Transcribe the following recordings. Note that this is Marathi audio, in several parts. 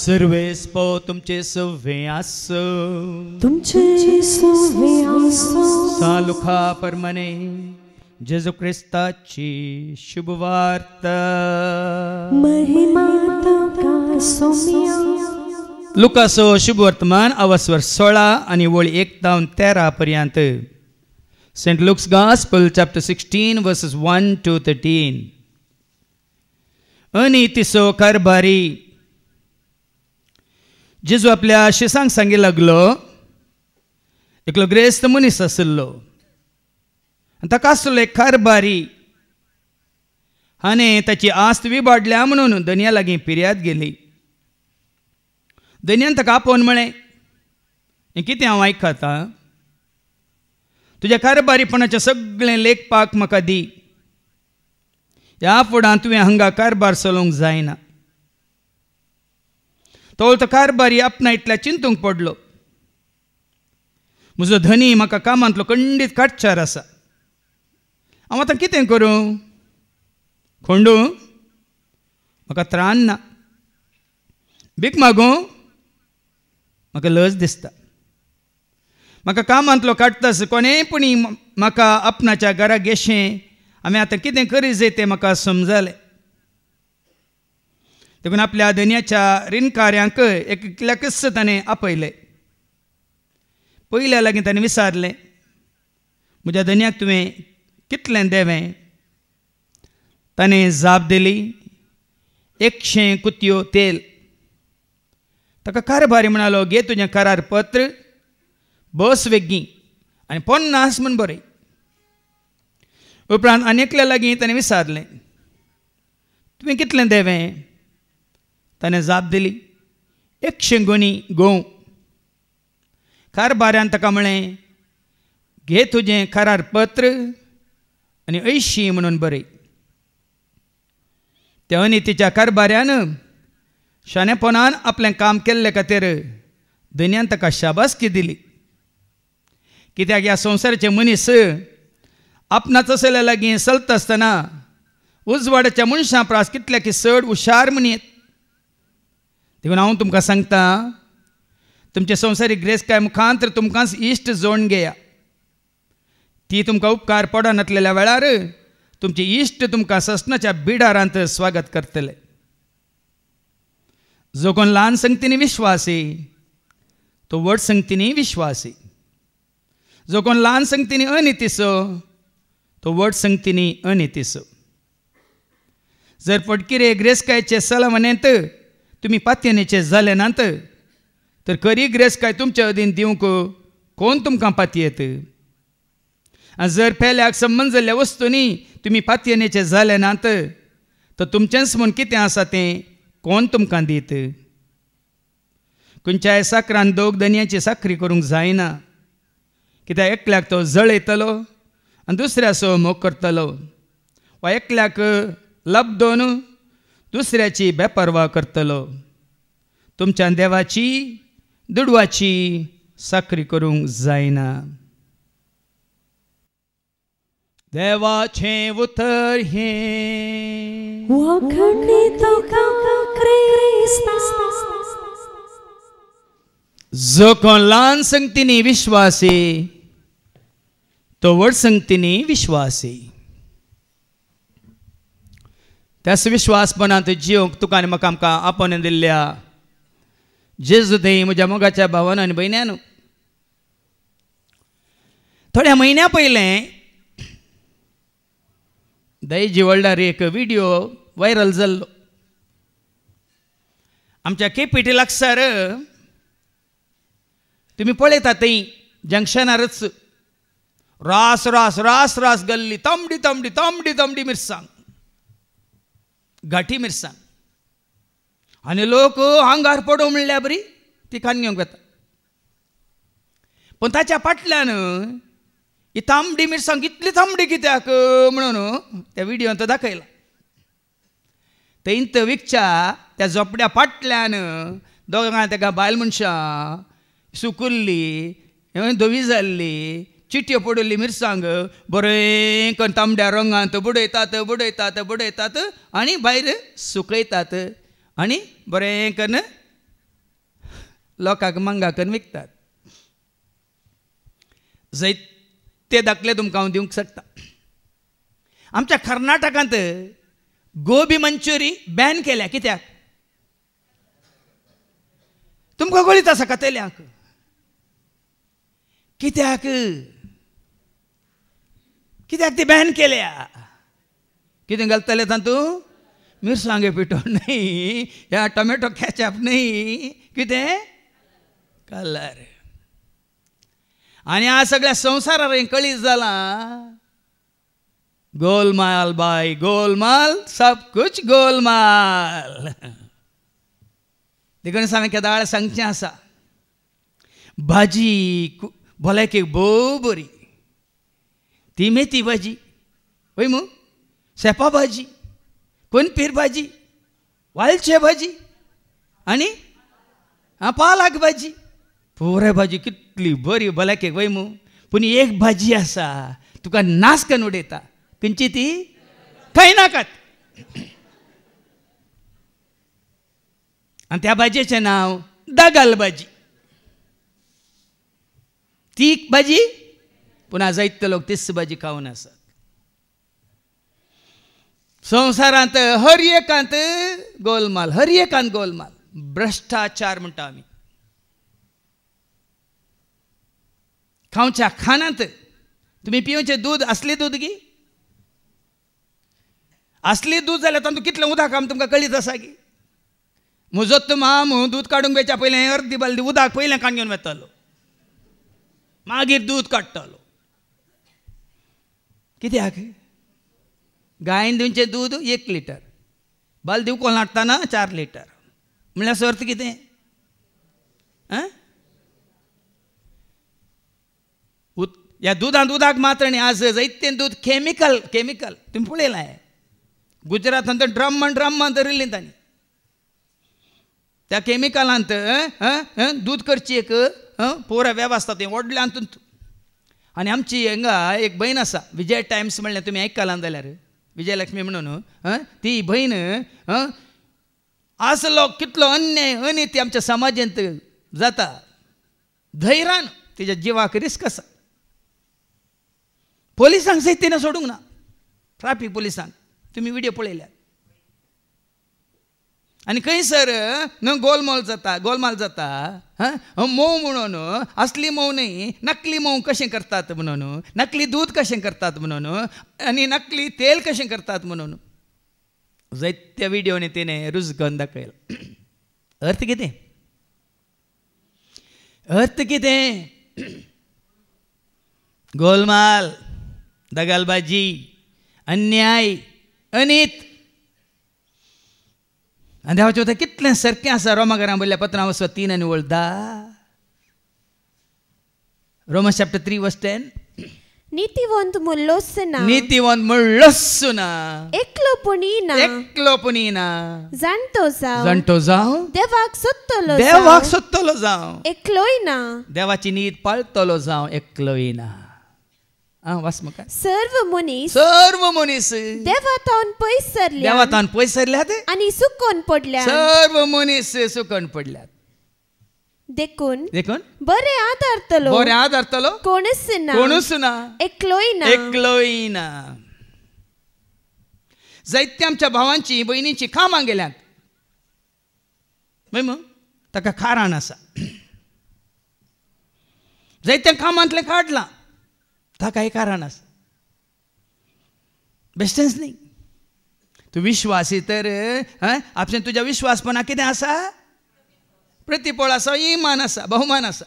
सर्वेस पो तुमचे सवे आसो तुमचे सवे आसो सालुखा परमने जेजू ख्रिस्ताची शुभवार्ता महिमा तुका सोम्या लुकासो शुभ वर्तमान अवस्वर 16 आणि वळी 1 तावन 13 पर्यंत. Saint Luke's gospel chapter 16 verses 1 to 13. अनितीसो कारभारी. जेजू आपल्या शिसांक सांगी लागलो एकलो ग्रेस्त मनीस आसलो आनी ताका आसलो एक कारभारी. हाणें ताची आस्त विबाडल्या म्हणून धन्या लागीं फिर्याद गेली. धन्यान ताका आपोवन म्हळें, हें कितें हांव आयकता? तुज्या कारभारीपणाचें सगळें लेखपाक म्हाका दी. ह्या फुडां तुवें हांगा कारभार चलोवंक जायना. तो कारभारी आपणा इतल्या चिंतूंक पडलो. म्हजो धनी म्हाका कामांतलो खंडीत काटचार आसा. हांव आतां कितें करूं? खोंडू म्हाका त्राण ना. भीक मागूं म्हाका लज दिसता. म्हाका कामांतलो काडटास कोणेपणी म्हाका आपणाच्या घरा घेशें. आमी आतां कितें करी जाय तें म्हाका समजलें. देखून आपल्या धन्याच्या रीणकार्यांक एकल्याकच ताणें आपयलें. पयल्या लागीं ताणें विचारलें, म्हज्या धन्याक तुवें कितलें देवें? ताणें जाप दिली, 100 कुतयो तेल. ताका कारभारी म्हणालो, घे तुजें करार पत्र, बस वेगीं आनी 50 म्हूण बरय. उपरांत आनी एकल्या लागीं ताणें विचारलें, तुवें कितलें देवें? ताणें जाप दिली, 100 गोणी गोव. कारभाऱ्यान ताका म्हळें, घे तुजें करार पत्र आनी 80 म्हणून बरय. त्या अनितीच्या कारभाऱ्यान शाणेपणान आपलें काम केल्ले खातीर धन्यान ताका शाबासकी दिली. कित्याक ह्या संवसाराचे मनीस आपणाच असल्या लागीं चलता आसतना उजवाडाच्या मनशां प्रास कितल्याक चड हुशार म्हणीत. देखून हांव तुमकां सांगता, तुमचे संवसारीक गिरेस्तकाय मुखांतर तुमकांच इश्ट जोडून घेया. ती तुमकां उपकार पडो नासलेल्या वेळार तुमचे इश्ट तुमकां ससनाच्या बिडारांत स्वागत करतले. जो कोण ल्हान संगतींनी विश्वासी तो व्हड संगतींनी विश्वासी. जो कोण ल्हान संगतींनी अनितीसो तो व्हड संगतींनी अनितीसो. जर पडकिरे गिरेस्तकायचे सलामनेंत तुमी पातयेनेचे जाले नात तर खरी गिरेस्तकाय तुमच्या अधीन दिवंक कोण तुमकां पातयेत? आनी जर पेल्याक संबंद जाल्ल्या वस्तूंनी तुमी पातयेनेचे जाले नात तर तुमचेंच म्हूण कितें आसा तें कोण तुमकां दीत? खंयच्याय साकरान दोग धन्याची साखरी करूंक जायना. कित्याक एकल्याक तो जळयतलो आनी दुसऱ्याचो मोग करतलो, वा एकल्याक लब दोन दुसऱ्याची बेपरवा करतलो. तुमच्या देवाची दुडवाची साखरी करूंक जायना. देवाचें उतर हें वखणी तुका क्रिस्ता. जो कोण ल्हान संगतींनी विश्वासी तो व्हड संगतींनी विश्वासी. त्याच विश्वासपणांत जिवंक तुका आनी म्हाका आमकां आपोवन दिल्ल्या जेजू देय म्हज्या मोगाच्या भावान आनी भयण्यान, थोड्या म्हयन्या पयलें दयजी वळडार एक व्हिडिओ व्हायरल जाल्लो. आमच्या केपीटी लागसार तुमी पळयता थंय जंक्शनारच रास रास रास रास गल्ली, तांबडी तांबडी तांबडी तांबडी मिरसांग, घाटी मिरसांग. आनी लोक आंगार पडो म्हणल्या बरी ती खान घेवंक वता. पण ताच्या फाटल्यान ही तांबडी मिरसांग इतली तांबडी कित्याक म्हणून त्या व्हिडिओंत दाखयला. थंय विकच्या त्या झोपड्या फाटल्यान दोगां ताका बायल मनशां सुकुल्ली धवी जाल्ली चिट्यो पडल्ली मिरसांग बरें करून तांबड्या रंगांत बुडयतात बुडयतात बुडयतात आनी भायर सुकयतात आनी बरें करून लोकांक मंगा करून विकतात. जायते दाखले तुमकां हांव दिवंक शकता. आमच्या कर्नाटकांत गोबी मंचुरी बॅन केल्या. कित्याक? तुमकां कळीत आसा कतेल्यांक? कित्याक ती बॅन केल्या? कितें घालतले तातूंत? मिरसांगे पिठो न्हय, या टोमॅटो कॅचअप न्हय, कितें? कलर. आनी आज सगळ्या संवसारार कळीत जालां गोलमाल बाय गोलमाल, सब कुछ गोलमाल. देखून हांवें केदा वेळार सांगचें आसा, भाजी भलायकेक भोव बरी. ती मेथी भाजी, वय मू, सेपा भाजी, कोनपीर भाजी, वालचे भाजी आनी पालक भाजी. पुरे भाजी कितली बरी भलायकेक, वय मू. पूण एक भाजी आसा तुका नास करून उडयता. खंयची ती? खंय नाकात. आनी त्या भाजयेचें नांव दगल भाजी. ती भाजी पूण आज जायते लोक तीच भाजी खावन आसात. संवसारांत हर एकांत गोलमाल, हर एकांत गोलमाल. भ्रश्टाचार म्हणटा आमी. खावच्या खाणांत तुमी पिवचें दूद असली दूद गी, असली दूद जाल्यार तातूंत कितलें उदक आमी तुमकां कळीत आसा गी. म्हजो मामू दूद काडूंक वयच्या पयलें अर्दी बालदी उदक पयलें काडून घेवन वतालो, मागीर दूद काडटालो. कित्याक? गायन दिवचें दूद 1 लिटर, बालदी उखल हाडटाना 4 लिटर. म्हणल्यार अर्थ कितें? ह्या दुदांत उदक मात्र न्ही. आज जायतें दूद केमिकल तुमी पळयलां. गुजरातांत ड्रम्मान धरिल्लीं तांणी. त्या केमिकलांत दूद करची एक पुरा वेवस्था थंय व्हडल्या हातूंत. आनी आमची हांगा एक भयण आसा, विजय टायम्स म्हणलें तुमी आयकलां जाल्यार, विजयलक्ष्मी म्हणून. ती भयण असलो कितलो अन्याय अनिती आमच्या समाजांत जाता, धैर्यान तिच्या जिवाक रिस्क आसा. पोलिसांक सयत तिणें सोडूंक ना. ट्रॅफिक पोलिसांक तुमी विडियो पळयल्यात. आनी खंयसर गोलमाल जाता मोव म्हणून, असली मोव न्हय, नकली मोव कशें करतात म्हणून, नकली दूद कशें करतात म्हणून, आनी नकली तेल कशें करतात म्हणून जायत्या विडियोनी तिणें रुजगोवन दाखयला. अर्थ कितें? गोलमाल, दगलबाजी, अन्याय, अनीत. आनी देवाचें उतर कितलें सारकें आसा. रोमाकारां बरयल्या पत्रां 3 आनी 10. Romans chapter 3 verse 10. नीतिवंत म्हणलोसना, एकलोपणीना, जाणटो जावं, देवाक सोदतलो जावं, एकलोयना, देवाची नीत पाळतलो जावं, एकलोयना. वास म्हाका. सर्व मनीस देवातान पयस सरल्यात आनी सुकोन पडल्यात. सर्व मनीस सुकोन पडल्यात. देखून बरे आदारतलो कोणूच ना, एकलोयना. जायत्या आमच्या भावांची बहिणीची कामां गेल्यात. मग ताका कारण आसा. जायत्या कामांतलें काडलां, ताकाय कारण आसा. बेश्टेंच न्ही. तूं विश्वासी तर आपशें तुज्या विश्वासपणाक कितें आसा? प्रतिफळ आसा, इमान आसा, बहुमान आसा.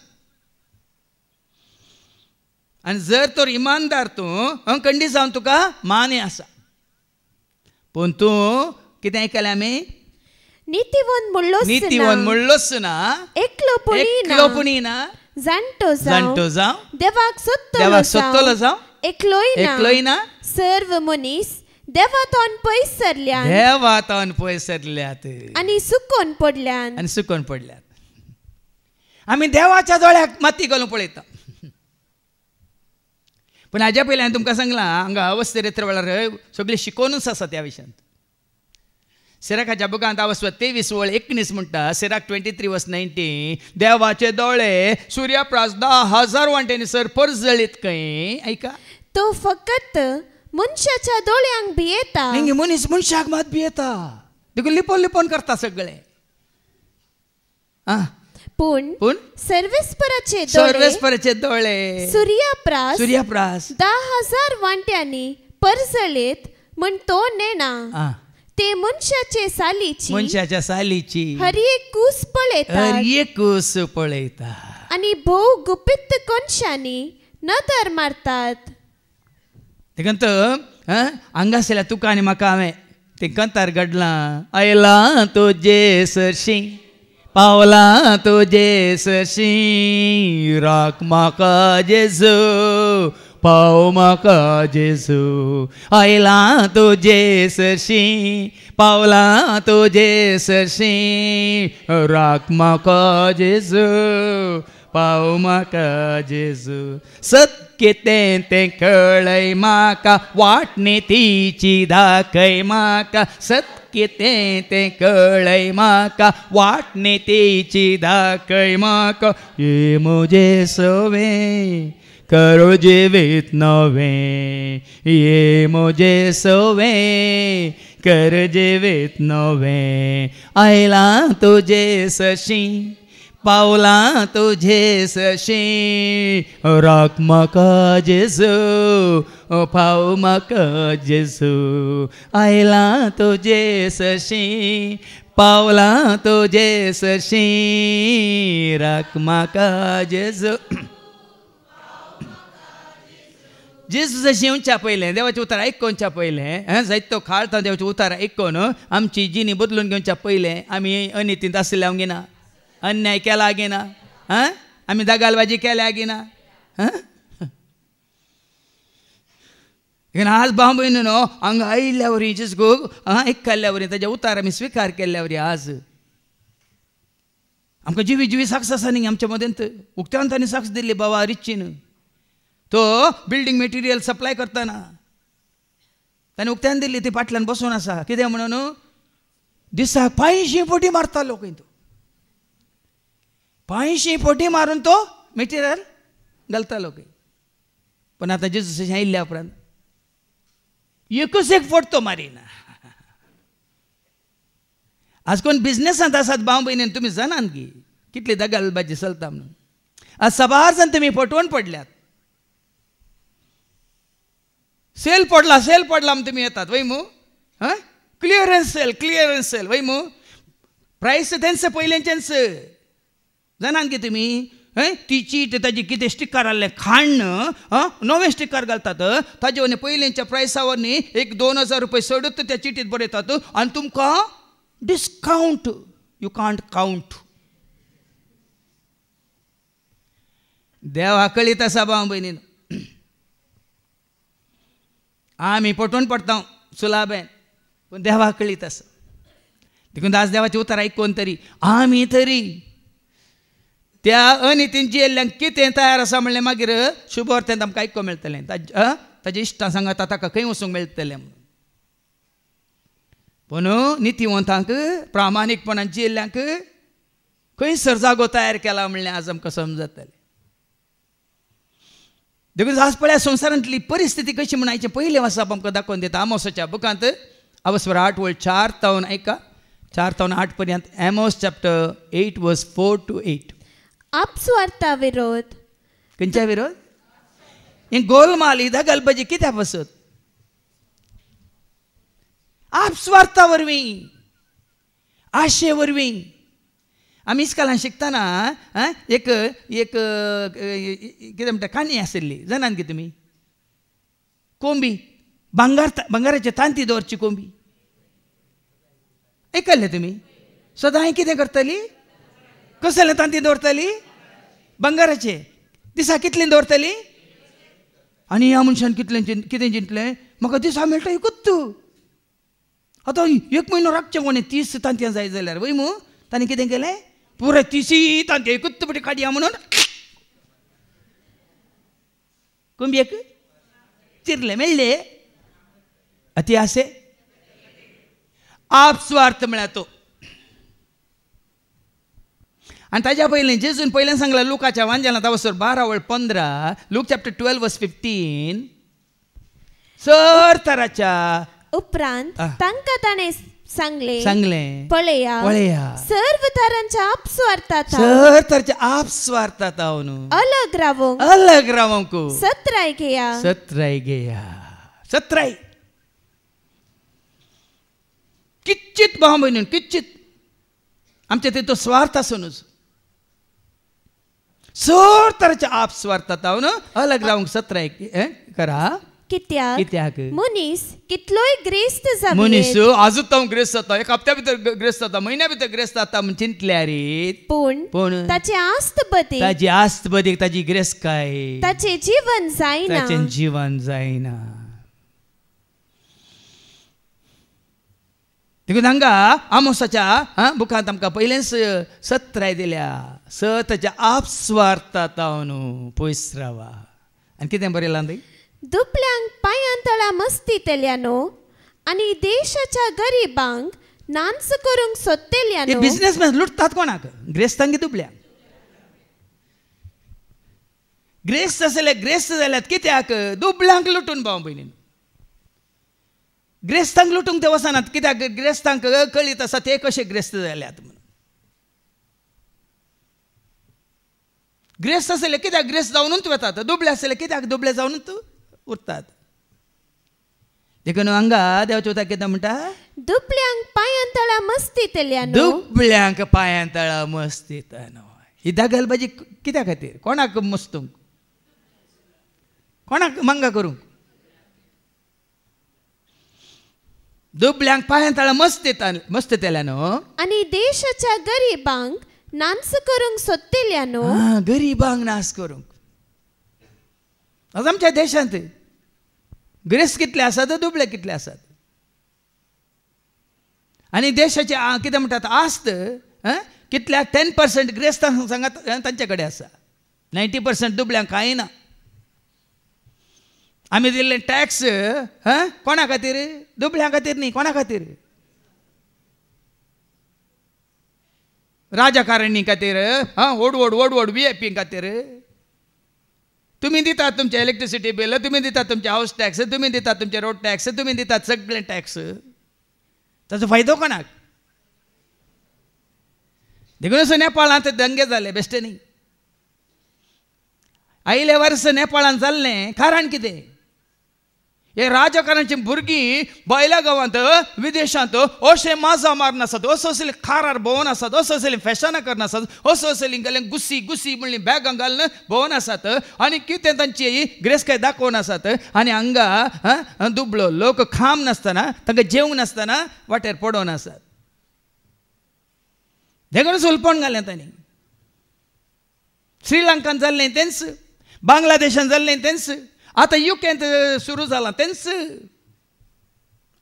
आनी जर तर इमानदार तूं खंडी जावन तुका माने आसा. पूण तूं कितें केलें आमी? नीतिवंत म्हणलोच ना, एकलोपणीना, जाणटो जावं, देवाक सोदतलो जावं, एकलोयना. सर्व मनीस देवातान पयस सरल्यात आनी सुकोन पडल्यात. आमी देवाच्या दोळ्याक माती घालून पळयता. पूण हाज्या पयलीं हांवें तुमकां सांगलां, हांगा अवस्थेरेत्र वेळार सगळी शिकोवनूच आसा त्या विशयांत. सिराकाच्या बुकांत 23:19 म्हणटा, सिराक 23:19, देवाचे दोळे सूर्यप्रकाश 10,000 वांटेनी सर परजळीत खंय. ऐका, तो फकत मनशाच्या दोळ्यांक भियेता. मनीस मनशाक मात भियेता, देखून लिपोन लिपोन करता सगळे. पूण सर्वेस्पराचे दोळे सूर्यप्रकाश 10,000 वांट्यांनी परजळीत म्हण तो नेना. ते मनशाच्या सालीची हर एक कूस पळयता आणि भोव गुपित कोनशांनी नदर मारतात. देखंत हांगासल्या तुका आनी म्हाका हांवें ते कंतार घडलां. आयला तो जेसरशी, पावला तो जेसरशी, राख म्हाका जेजू, पाव म्हाका जेजू. आयला तो जेसरशी, पावला तो जेसरशी, राख म्हाका जेजू, पाव म्हाका जेजू. सत्य ते कळय म्हाका, वाटणे तिची दाखय म्हाका. सत्य ते कळय म्हाका, वाटणे तिची दाखय म्हाका. ये म्हजे सवे करो जिवीत नवे, ये म्हजे सवे कर जिवीत नवे. आयला तुजे सशी, पावला तुझे सशी, राख म्हाका जेजू, पाव म्हाका जेजू. आयला तुझे सशी, पावला तुझे सशी, राख म्हाका जेजू. जेजूचं येवच्या पयलें, देवाचें उतार आयकोनच्या पयलें, जायतो खाळता देवाचें उतार आयकोन आमची जिणी बदलून घेवच्या पयलें आमी अनितींत आसल्या गेना, अन्याय केला गेना, आमी दगालबाजी केल्या गेना. आज भाव भयण न्हू हांगा आयिल्ल्या वरी जेजू आयकल्ल्या वरी ताजे उतार आमी स्विकार केल्ल्या वरी आज आमकां जिवी जिवी साक्ष आसा न्ही आमच्या मदेंत. उक्त्यान तांणी साक्ष दिल्ली बाबा रिचीन. तो बिल्डींग मेटेरियल सप्लाय करतना ताणें उक्त्यान दिल्ली, ती फाटल्यान बसून आसा. कितें म्हणून दिसाक 500 फावटी मारतालो खंय तो. 500 फावटी मारून तो मेटेरियल घालतालो खंय. पण आतां जेजूस आयिल्ल्या उपरांत एकूच एक फावट तो मारिना. आज कोण बिझनेसांत आसात भाव भयणीन, तुमी जाणात की कितली दगालबाजी चलता म्हणून. आज सबार जाण तुमी फटवून पडल्यात. सेल पडला म्हणून तुमी येतात वय मू. क्लियरन्स सेल वय मू. प्रायस तेंच पयलेंचेंच जाणात की तुमी. ती चीट ताजी कितें स्टिकर आहलें खाण्ण नवें स्टिकर घालतात. ताजे वरवीं पयलींच्या प्रायसा वरवीं एक 2,000 रुपया सोडून त्या चिटीत बरयतात आनी तुमकां डिस्काउंट. You can't count. देवा कळीत आसा भाव भयणीन. आमी पटवून पडटा सुलाबेन, पूण देवा कळीत आसा. देखून आज देवाचें उतार आयकून तरी आमी तरी त्या अनितीन जियेल्ल्यांक कितें तयार आसा म्हणलें मागीर शुभ अर्थांत आमकां आयकूंक मेळटलें. ताजे इश्टां सांगात ताका खंय वचूंक मेळटलें म्हणून. पूण नितीवंतांक प्रामाणीकपणान जियेल्ल्यांक खंयसर जागो तयार केला म्हणलें आज आमकां समजतलें. देखून आज पळय संवसारांतली परिस्थिती कशी म्हण आयचें पयलें वाचप आमकां दाखोवन दिता. आमोसाच्या बुकांत 8:4 ऐका, 4-8 पर्यंत. Amos chapter 8:4-8. आपस्वार्था विरोध. खंयच्या विरोध? ही गोलमाल ही दगलबाजी कित्याक बसत? आपस्वार्था वरवीं, आशे वरवीं. आमी इस्कालान शिकतना एक कितें म्हणटा काणी आशिल्ली, जाणात की तुमी? कोंबी, भांगाराचे तांती दवरची कोंबी. आयकल्लें तुमी? सदां कितें करतली? कसले तांती दवरतली? भांगाराचे. दिसा कितली दवरतली? आनी ह्या मनशान कितें चिंतलें? म्हाका दिसा मेळटा एकूच. आतां 1 म्हयनो राखचें कोणें 30 तांतयां जाय जाल्यार वय मू. ताणें कितें केलें? पुराय 30 तांतयां एकूच पटी काडया म्हणून कोंबयेक चिरले मेळ्ळे. अति आसे. आपस्वार्थ म्हळ्यार तो. आणि ताज्या पयलीं जेजून पयलें सांगलां लुकाच्या वांजेलां तावसर 12:15, लूक चॅप्टर 12:15, सर तराच्या उपरांत तांकां ताणें सांगलें पळया सर्व तरांच्या आपस्वार्थांत सर तराच्या आपस्वार्थांत हांव न्हू अलग रावंक सत्राय घेया. किच्चित भाव भयणीन, किच्चित आमचे तितून स्वार्थ आसूनच सर तराच्या आपस्वार्थांत हांव न्हू अलग रावंक सत्राय करा. कित्याक मनीस कितलोय ग्रेस्त जावं, मनीस आजूच हांव ग्रेस्त जाता, एक हप्त्या भितर ग्रेस्त जाता, म्हयन्या भितर ग्रेस्त जाता म्हण चिंतल्या रे. पूण ताची आस्त बदीक ताची ग्रेस्त काय, ताचें जीवन जायना. देखून हांगा आमोसाच्या बुकांत आमकां पयलेंच सत्राय दिल्या, ताच्या आपस्वार्थांत हांव न्हू पयस रावा. आनी कितें बरयलां थंय, दुबळ्यांक पांयांतळां मस्ती तेल्यानो आनी देशाच्या गरिबांक नांच करूंक सोदतेल्यानो. बिझनेसमॅन लुटतात कोणाक, ग्रेस्तांक दुबळ्यांक. ग्रेस्त आसले ग्रेस्त जाल्यात कित्याक, दुबळ्यांक लुटून भाव भयणीन. ग्रेस्तांक लुटूंक ते वचनात, कित्याक ग्रेस्तांक कळीत आसा ते कशे ग्रेस्त जाल्यात म्हणून. ग्रेस्त आसले कित्याक ग्रेस्त जावनूच वतात, दुबळे आसले कित्याक दुबळे जावनूच उरतात. देखून हांगा देवाचें उतर कितें म्हणटा, दुबळ्यांक पांयांतळां मस्ती तेल्यानो. दुबळ्यांक पांयांतळां मस्ती तेल्यानो. ही दागलबाजी कित्या खातीर, कोणाक मस्तूंक, कोणाक मंगा करूंक. दुबळ्यांक पांयांतळां मस्ती तेल्यानो आनी देशाच्या गरिबांक नांच करूंक सोदतेल्यानो. गरिबांक नाश करूंक. आज आमच्या देशांत ग्रेस्त कितले आसात, दुबळे कितले आसात. आनी देशाचे कितें म्हणटात आस्त कितल्या 10% ग्रेस्तांक सांगात तांचे कडेन आसा, 90% दुबळ्यांक कांय ना. आमी दिल्ले टॅक्स कोणा खातीर, दुबळ्यां खातीर न्ही, कोणा खातीर, राजकारणी खातीर, ओडवड VIP खातीर. तुम्ही दितात तुमचे इलेक्ट्रिसिटी बिल, तुम्ही दितात तुमचे हाऊस टॅक्स, तुम्ही दितात तुमचे रोड टॅक्स, तुम्ही दितात सगळे टॅक्स. ताचो फायदो कोणाक. देखून नेपाळांत दंगे जाले, बेश्टे न्ही. आयले वर्स नेपाळांत जाल्लें कारण कितें, हे राजकारणाची भुरगीं भायल्या गांवांत विदेशांत अशें माजा मारून आसात, असो असले खारार भोंवन आसात, असो असले फॅशनां करून आसात, असो असली गेले गुसी म्हणली बॅगां घालून भोंवन आसात. आनी कितें तांची ग्रेस्काय दाखोवन आसात. आनी हांगा दुबळो लोक खाम नासतना, तांकां जेवंक नासतना वाटेर पडोवन आसात. देखून सुलपण घालें तांणी. श्रीलंकान जाल्लें तेंच, बांगलादेशान जाल्लें तेंच, आतां युकेंत सुरू जालां तेंच.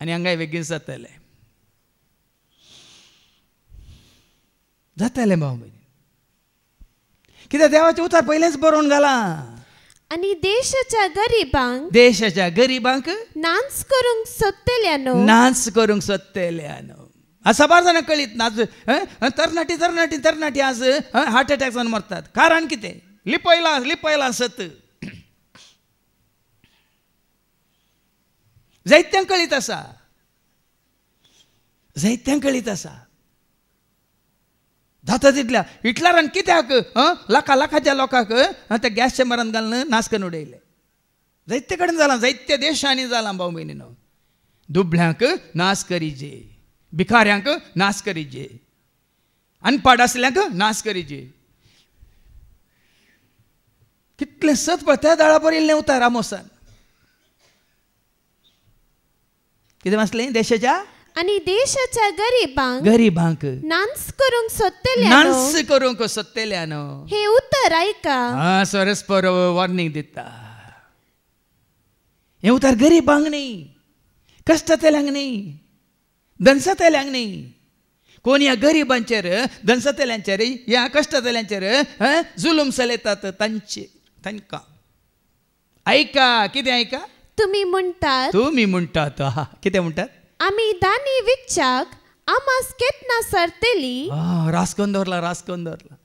आनी हांगाय बेगीन जातलें भाव भयणी. कित्याक देवाचें उतर पयलेंच बरोवन घालां. आनी देशाच्या गरिबांक नाच करूंक सोदतेल्यानो. साबार जाणां कळीत नाच. तरणाटी आज हार्ट अटॅक्सान मरतात. कारण कितें, लिपयलां सत. जायत्यांक कळीत आसा, जाता तितल्या. हिटलरान कित्याक लाखाच्या लोकांक त्या गॅस चेंबरान घालून नाश करून उडयले. जायते कडेन जालां, जायत्या देशांनी जालां भाव भयणीनो. दुबळ्यांक नाश करीजे, भिकाऱ्यांक नाश करीजे, अनपड आसल्यांक नाश करीजे. कितलें सत पळय त्या दाळा बरयल्लें उतर आमोसान. कितें वाचलें, देशाच्या आनी देशाच्या गरिबांक नांच करूंक सोदतेल्यानो. हे उतर आयका. परस्पर वॉर्निंग दिता. हे उतर गरिबांक न्ही, कश्टतेल्यांक न्ही, दनसतेल्यांक न्ही. कोण ह्या गरिबांचेर, दनसतेल्यांचेर, ह्या कश्टतेल्यांचेर जुलूम चलयतात तांकां ऐका. कितें ऐका, तुम्ही म्हणटात कितें म्हणटात, आमी दानी विकच्याक आमास केतना सरतेली रासकोन दवरला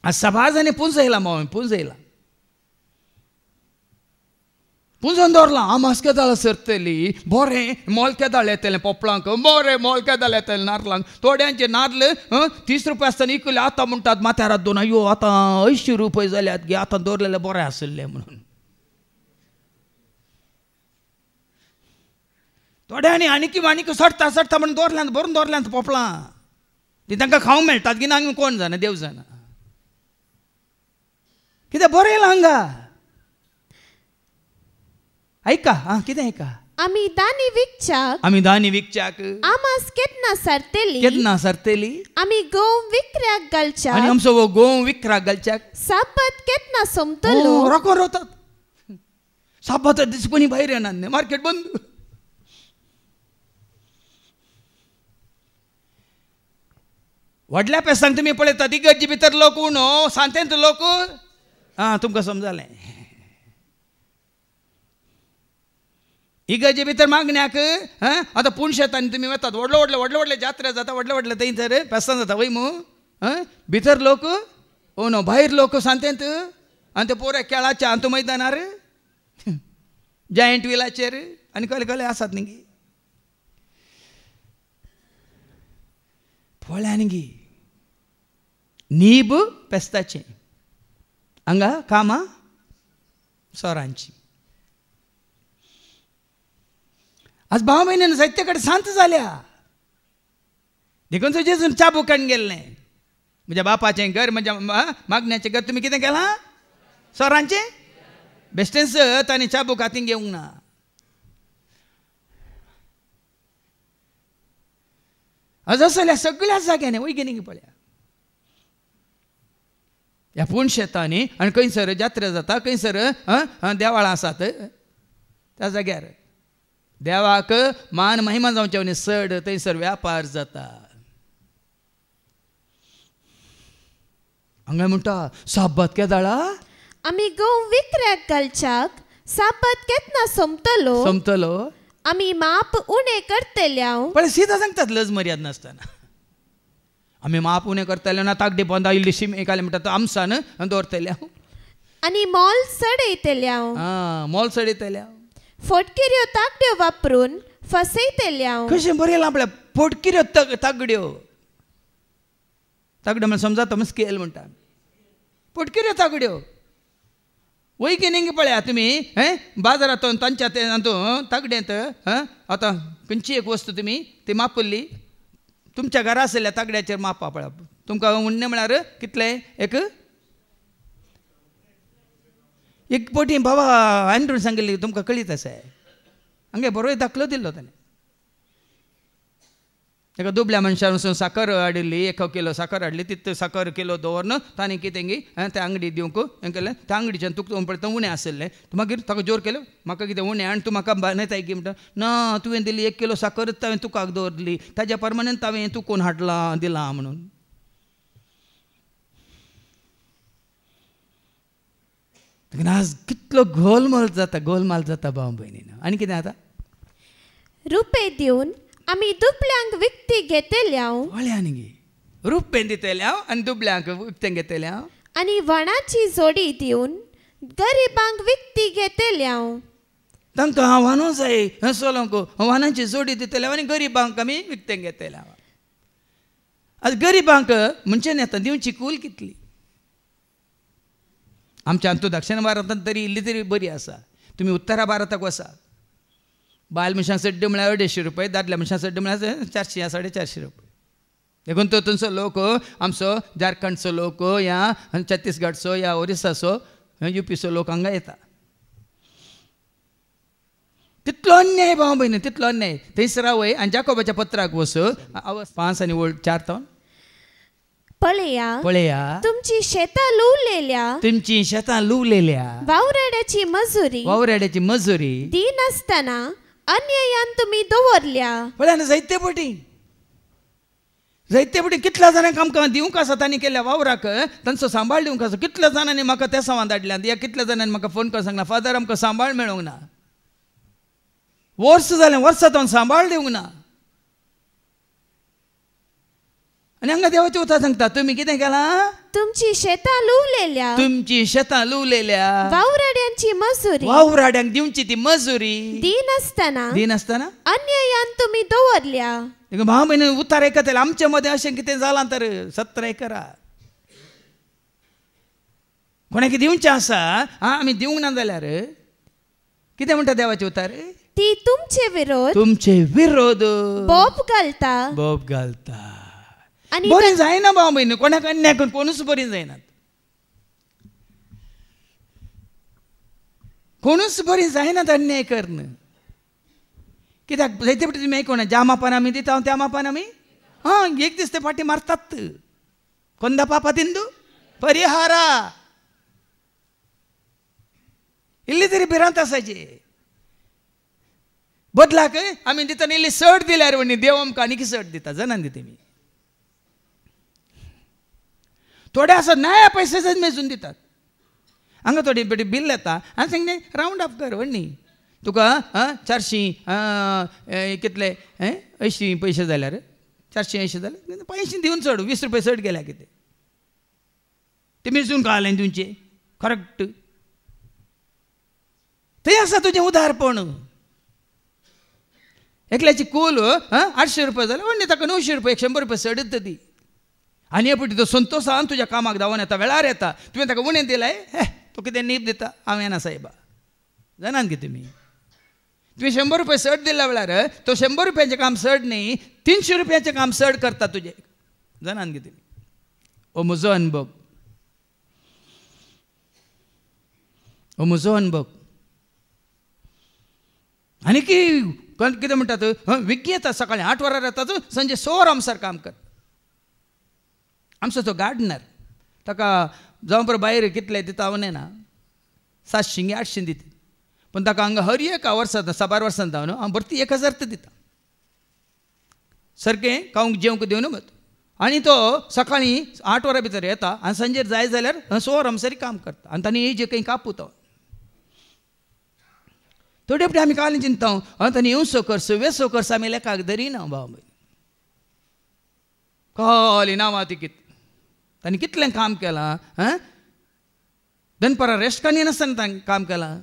आ सभाजाने पुंजयला माव पुंजयला पुंजोन दवरला आमास केदाळ सरतली बरें मोलकेदाळ येतलें पोपळांक बरें मोलकेदाळ येतलें नारलांक थोड्यांचे नारळ 30 रुपया आसतना इकले आतां म्हणटात माथ्यारात दोन अयो आतां 80 रुपया जाल्यात गे आतां दवरलेले बरें आसलें म्हणून थोड्यांनी आनीक सडता म्हणून दवरल्यात भरून दवरल्यात पोपळां ती तांकां खावंक मेळटात की ना कोण जाणा देव जाणा कितें बरें येयलां हांगा ऐका कितें ऐका आमी दानी विकच्याक आमास केतना सरतेली आमी गोव विकऱ्याक घालच्याक आनी आमचो वो गोव विकराक घालच्याक साबत केतना सोमतलो राखोन रावतात साबत दीस कोणी भायर येना मार्केट बंद व्हडल्या पेसांक तुमी पळयतात इगर्जी भितर लोक उणो सांतेंत लोक तुमकां समजलें इगर्जे भितर मागण्याक आतां पुणशेतांनी तुमी वतात व्हडले जात्रा जाता व्हडले थंयसर पेसां जाता वय मू भितर लोक नो भायर लोक सांतेंत आनी ते पोरे खेळाच्या अंत मैदानार जायंट विलाचेर आनी कसले आसात न्ही पोळ्यांनी नीब पेस्ताचें हांगा कामां सोरांची आज भाव म्हयन्यान जायते कडेन सांत जाल्या देखून जेजून चाबुकान गेल्लें म्हज्या बापाचें घर म्हज्या मागण्याचें घर तुमी कितें केलां सोरांचें बेश्टें सत आनी चाबूक हातीन घेवंक ना आज असो जाल्यार सगळ्या जाग्यांनी वय गे पळया ह्या पुणशेतांनी आनी खंयसर जात्रा जाता खंयसर देवाळां आसात त्या जाग्यार देवाक मान महिमा जावचे आनी चड थंयसर व्यापार जाता हांगा म्हणटा साबत केदाळा आमी गोव विकऱ्याक घालच्याक साबत केतना सोमतलो आमी माप उणें करतल्या पण सीधा सांगतात लज मर्याद नासतना आमी माप उणें करतले ना ताकडी बंदा इल्ली शिमे काले म्हणटा आमसान दवरतल्या आनी मोल सडयतल्या मोल सडयतल्या फोटकिऱ्यो ताकड्यो वापरून फसयतल्या कशें बरें आपल्या फोटकिऱ्यो तागड्यो म्हणजे समजा स्केल म्हणटा फोटकिऱ्यो तागड्यो वय की निंग पळया तुमी बाजारांतून तांच्या तागड्यांत आतां खंयची एक वस्तू तुमी ती मापल्ली तुमच्या घरा आसलेल्या तागड्याचेर मापा पळय तुमकां उण्णें म्हळ्यार कितले एक पोटी बाबा एंड्रून सांगिल्ली तुमकां कळीत आसा हांगे बरोय दाखलो दिल्लो ताणें एका दुबळ्या मनशान वचून साकर हाडिल्ली 1 किलो साकर हाडली तितू साकर किलो दवरन ताणें कितें गी त्या अंगडी दिवंक हें केलें त्या अंगडीच्यान तुका पळयता उणें आसलें मागीर ताका जोर केलो म्हाका कितें उणें आनी तूं म्हाका बांदताय की म्हणटा ना तुवें दिली 1 किलो साकर हांवें तुकाक दवरली ताज्या परमानंत हांवें तूं कोण हाडलां दिलां म्हणून आज कितलो गोलमाल जाता भाव भयणीन आनी कितें जाता रुपये दिवन आमी दुबळ्यांक विकती घेतल्या वळ्यांनी गे रुपये दितल्या आनी दुबळ्यांक विकतें घेतल्या आनी वणाची जोडी दिवन गरिबांक विकती घेतल्या तांकां वानो जाय सोलोंक वानाची जोडी दितल्या आनी गरिबांक आमी विकतें घेतल्या आज गरिबांक म्हणजे नेता दिवची कूल कितली आमच्या अंतू दक्षिण भारतांत तरी इल्ली तरी बरी आसा तुमी उत्तरा भारताक वसा बायल मनशांक सड्डे म्हळ्यार 250 रुपये दादल्या मनशांक सड्डे म्हळ्यार 400 450 रुपये देखून तो थंयचो लोक आमचो झारखंडचो लोक या छत्तीसगडचो या ओरिसाचो UPचो लोक हांगा येता तितलो अन्याय भाव भयणी तितलो अन्याय थंयसर रावय आनी जाकोबाच्या पत्राक वस 5 आनी 4 तावन पळया तुमची शेतां लुवलेल्या वावराड्याची मजुरी दिनासतना अन्यायान तुमी दवरल्या पळया जायते पटी कितल्या जाणांक आमकां दिवंक आसा तांणी केल्या वावराक तांचो सांबाळ दिवंक आसा कितल्या जाणांनी म्हाका त्या सांबाळ धाडल्यात या कितल्या जाणांनी म्हाका फोन करून सांगला फादर आमकां सांबाळ मेळोंक ना वर्स जालें वर्सां सांबाळ दिवंक ना आनी हांगा देवाचें उतर सांगता तुमी कितें केलां तुमची शेतां लुवलेल्या तुमची शेतां लुवलेल्या वावराड्यांची मजुरी वावराड्यांक दिवची ती मजुरी दिनासतना अन्यायान तुम्ही दवरल्या भाव बहिणी उतार आयकतले आमचे मदें अशें कितें जालां तर 17 एकरां कोणाक दिवचें आसा आमी दिवंक ना जाल्यार कितें म्हणटा देवाचें उतार ती तुमचे विरोध बोब घालता आनी बरी जायना भाव बहिणी कोणाक अन्याय करून कोणूच बरी जायनात कोणूच बरी जायनात अन्याय करून कित्याक जायते फावटी तुमी आयकूना ज्या मापान आमी दिता त्या मापान आमी एक दीस ते फाटी मारतात कोंदा पापा तिंदू परिहार इल्ली तरी भिरांत आसाची बदलाक आमी दिता इल्ली सट दिल्यार म्हणी देव आमकां आनीक सट दिता जाणान दिता मी थोडे असं नया पैसे मेजून दितात हांगा थोडी बेटी बिल येता आनी सांगलें रावंड अप कर व्हडली तुका 480 कितले 80 पैसे जाल्यार 480 जाल्यार 500 दिवन चड 20 रुपया चड गेल्या कितें ते मेजून काडलें तुमचे करेक्ट थंय आसा तुजें उदारपण एकल्याची कूल 800 रुपया जाल्यार व्हडली ताका 900 रुपया 100 रुपया चड येता ती आनी हेपटी तो संतोशान तुज्या कामाक धांवन येता वेळार येता तुवें ताका उणें दिलाय तो कितें नीप दिता हांव येना सायबा जाणान कितें तुवें 100 रुपया चड दिल्या वेळार तो 100 रुपयांचें काम चड न्ही 300 रुपयांचें काम चड करता तुजें जाणान कितें हो म्हजो अनुभव आनी कितें म्हणटात विकी येता सकाळीं 8 वरां येतात संजे 6 वरां आमसार काम करता आमचो तो गार्डनर ताका जावं पळय भायर कितले दिता हांव ना 700 800 दिता पण ताका हांगा हर एक वर्सां 12 वर्सां जावन हांव भरती 1000 दिता सारकें खावंक जेवंक दिवन मत आनी तो सकाळीं 8 वरां भितर येता आनी सांजेर जाय जाल्यार 6 वरां आमसारी काम करता आनी तांणी जे खंय कापू तो थोडे फावटी आमी काल चिंता तांणी येवसो कर वेसो कर आमी लेखाक धरिना भाव काली नांवां ती कितें तांणी कितलें काम केलां दनपारां रेस्ट कानी नासतना तांणी काम केलां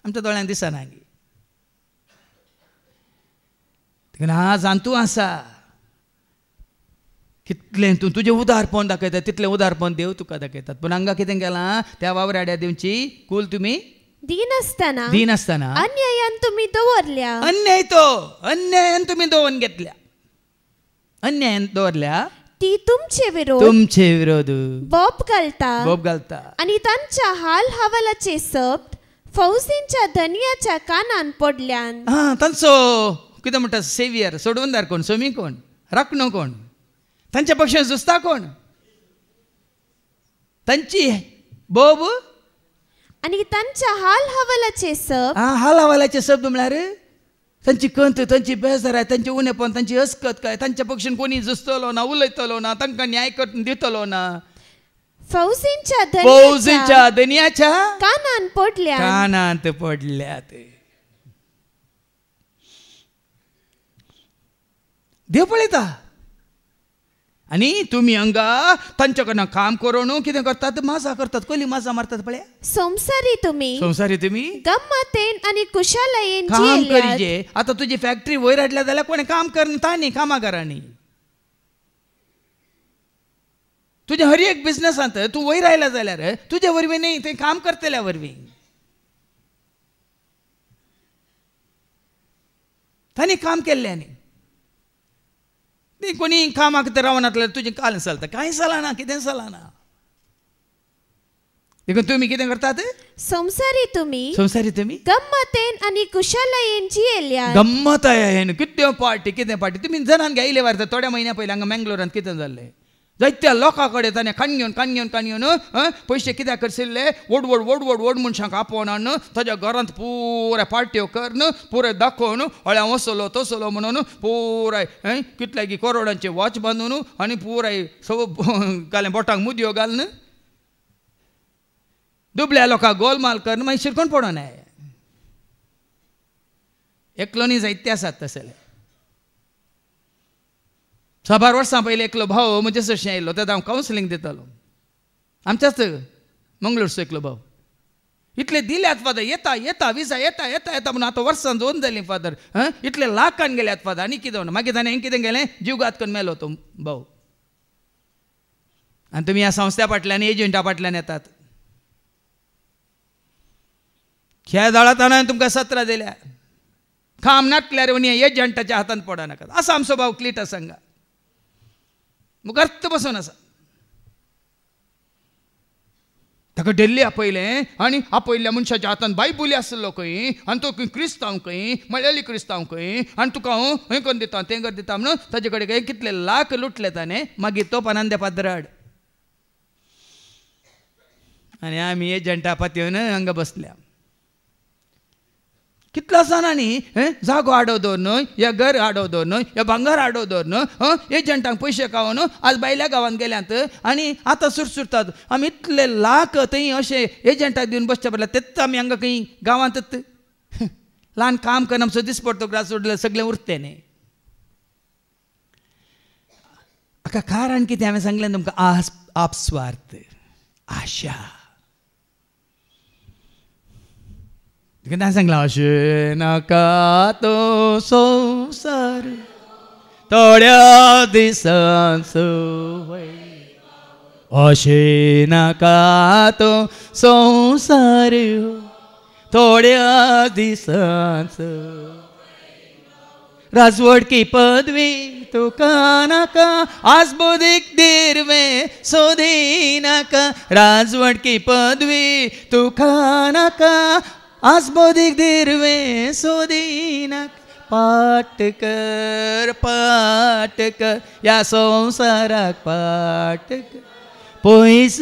आमच्या दोळ्यांक दिसना देखून आज तूं आसा कितलें तूं तुजें उदारपण दाखयता तितलें उदारपण देव तुका दाखयतात पूण हांगा कितें केलां त्या वावराड्या देवची कूल तुमी दिनासतना अन्यायान तुमी दवरल्या अन्यायान तुमी दवरून घेतल्या अन्यायान दवरल्या ती तुमचे विरोध बोब घालता आणि तांच्या हाल हवालाचे शब्द फौजींच्या धन्याच्या कानान पडल्यान तांचो कितें म्हणटा सेवियर सोडवणदार कोण सोमी कोण राखणो कोण तांच्या पक्षान झुजता कोण तांची बोब आणि तांच्या हाल हवालाचे शब्द म्हळ्यार तांची कंत तांची बेजाराय तांचे उणेपण तांची अस्कत काय तांच्या पक्षान कोणी झुजतलो ना उलयतलो ना तांकां न्याय करून दितलो ना फौजींच्या धन्याच्या कानांत पडल्यात देव पळयता आनी तुमी हांगा तांच्या कडल्यान काम करून कितें करतात माजा करतात कोली माजा मारतात पळया संवसारी तुमी गम्मतेन आनी कुशलयेन काम करीजे आतां तुजी फॅक्टरी वयर हाडल्या जाल्यार कोणी काम करता न्ही कामागारांनी तुज्या हर एक बिझनसांत तूं वयर आयला जाल्यार तुजे वरवीं न्ही थंय काम करतल्या वरवीं तांणी काम केल्ल्यानी ती कोणी कामाक तर रावनातल्यार तुजें काल चलता कांय चलना कितें चलना देखून तुमी कितें करतात संवसारी तुमी गम्मतेन आनी कुशलयेन जियेल्यात गम्मतयेन कितें पार्टी तुमी जणान गायले वारता थोड्या म्हयन्या पयलीं हांगा मँगलोरांत कितें जाल्लें जायत्या लोकां कडेन ताणें काण घेवन पयशे कित्याक करशिल्ले वोड मनशांक आपोवन हाडून ताज्या घरांत पुराय पार्ट्यो करन पुराय दाखोवन हळ्या वसलो तसलो म्हणून पुराय कितल्या की करोडांचे वॉच बांदून आनी पुराय घालें बोटांक मुदयो घालन दुबळ्या लोकांक गोलमाल करन मागीर शिरकोन पडोन एकलो न्ही जायते आसात तसले. 6-12 वर्सां पयलीं एकलो भाव म्हजे सशें आयिल्लो, तेका हांव कावन्सिलींग दितालो. आमच्याच मंगळूरचो एकलो भाव. इतले दिल्यात फादर, येता येता विजा येता येता येता म्हणून आतां वर्सां 2 जालीं फादर. इतले लाखान गेल्यात फादर. आनी कितें म्हणून मागीर ताणें हें कितें गेलें, जीव घात करून मेलो तो भाव. आनी तुमी ह्या संस्था फाटल्यान एजंटा फाटल्यान येतात. ह्या जाळात हांवें तुमकां 17 दिल्या. काम नाटल्यार एजंटाच्या हातान पडा नाकात. असो आमचो भाव क्लिटा सांगा. मुखार्त बसून आसा. ताका डेल्ली आपयलें आनी आपयल्ल्या मनशाच्या हातान बायबुली आसलो खंय, आनी तो क्रिस्तांव खंय, मळ्याली क्रिस्तांव खंय, आनी तुका हांव हें करून दिता तें कर दिता म्हणून ताजे कडेन कितले लाख लुटले ताणें. मागीर तो पानांदे पाद्राड आनी आमी एजंटा पातयेवन हांगा बसल्या. कितल्या जाणांनी जागो आडो दवर न्हय, या घर आडो दवर न्हय, या भांगर आडो दवर न्हय, एजंटांक पयशे खावन आज भायल्या गांवांत गेल्यात आनी आतां सुरसुरतात. आमी इतले लाख थंय अशे एजंटाक दिवन बसचे पडले. तेच आमी हांगा खंय गांवांतच ल्हान काम करून आमचो दीस पडतो ग्रास सोडले सगळें उरतें न्ही. हाका कारण कितें हांवें सांगलें तुमकां, आपस्वार्थ, आशा. कितें सांगला, अशें नाका तो संवसार थोड्या दिसांचो, अशें नाका तो संवसार थोड्या दिसांचो. राजवडकी पदवी तुका नाका, आस्बोदीक दिर्वे सोदी नाका. राजवडकी पदवी तुका नाका, आस्बोदीक दिर्वे सोदी नाका. पाट कर या संवसाराक पाट कर. पयस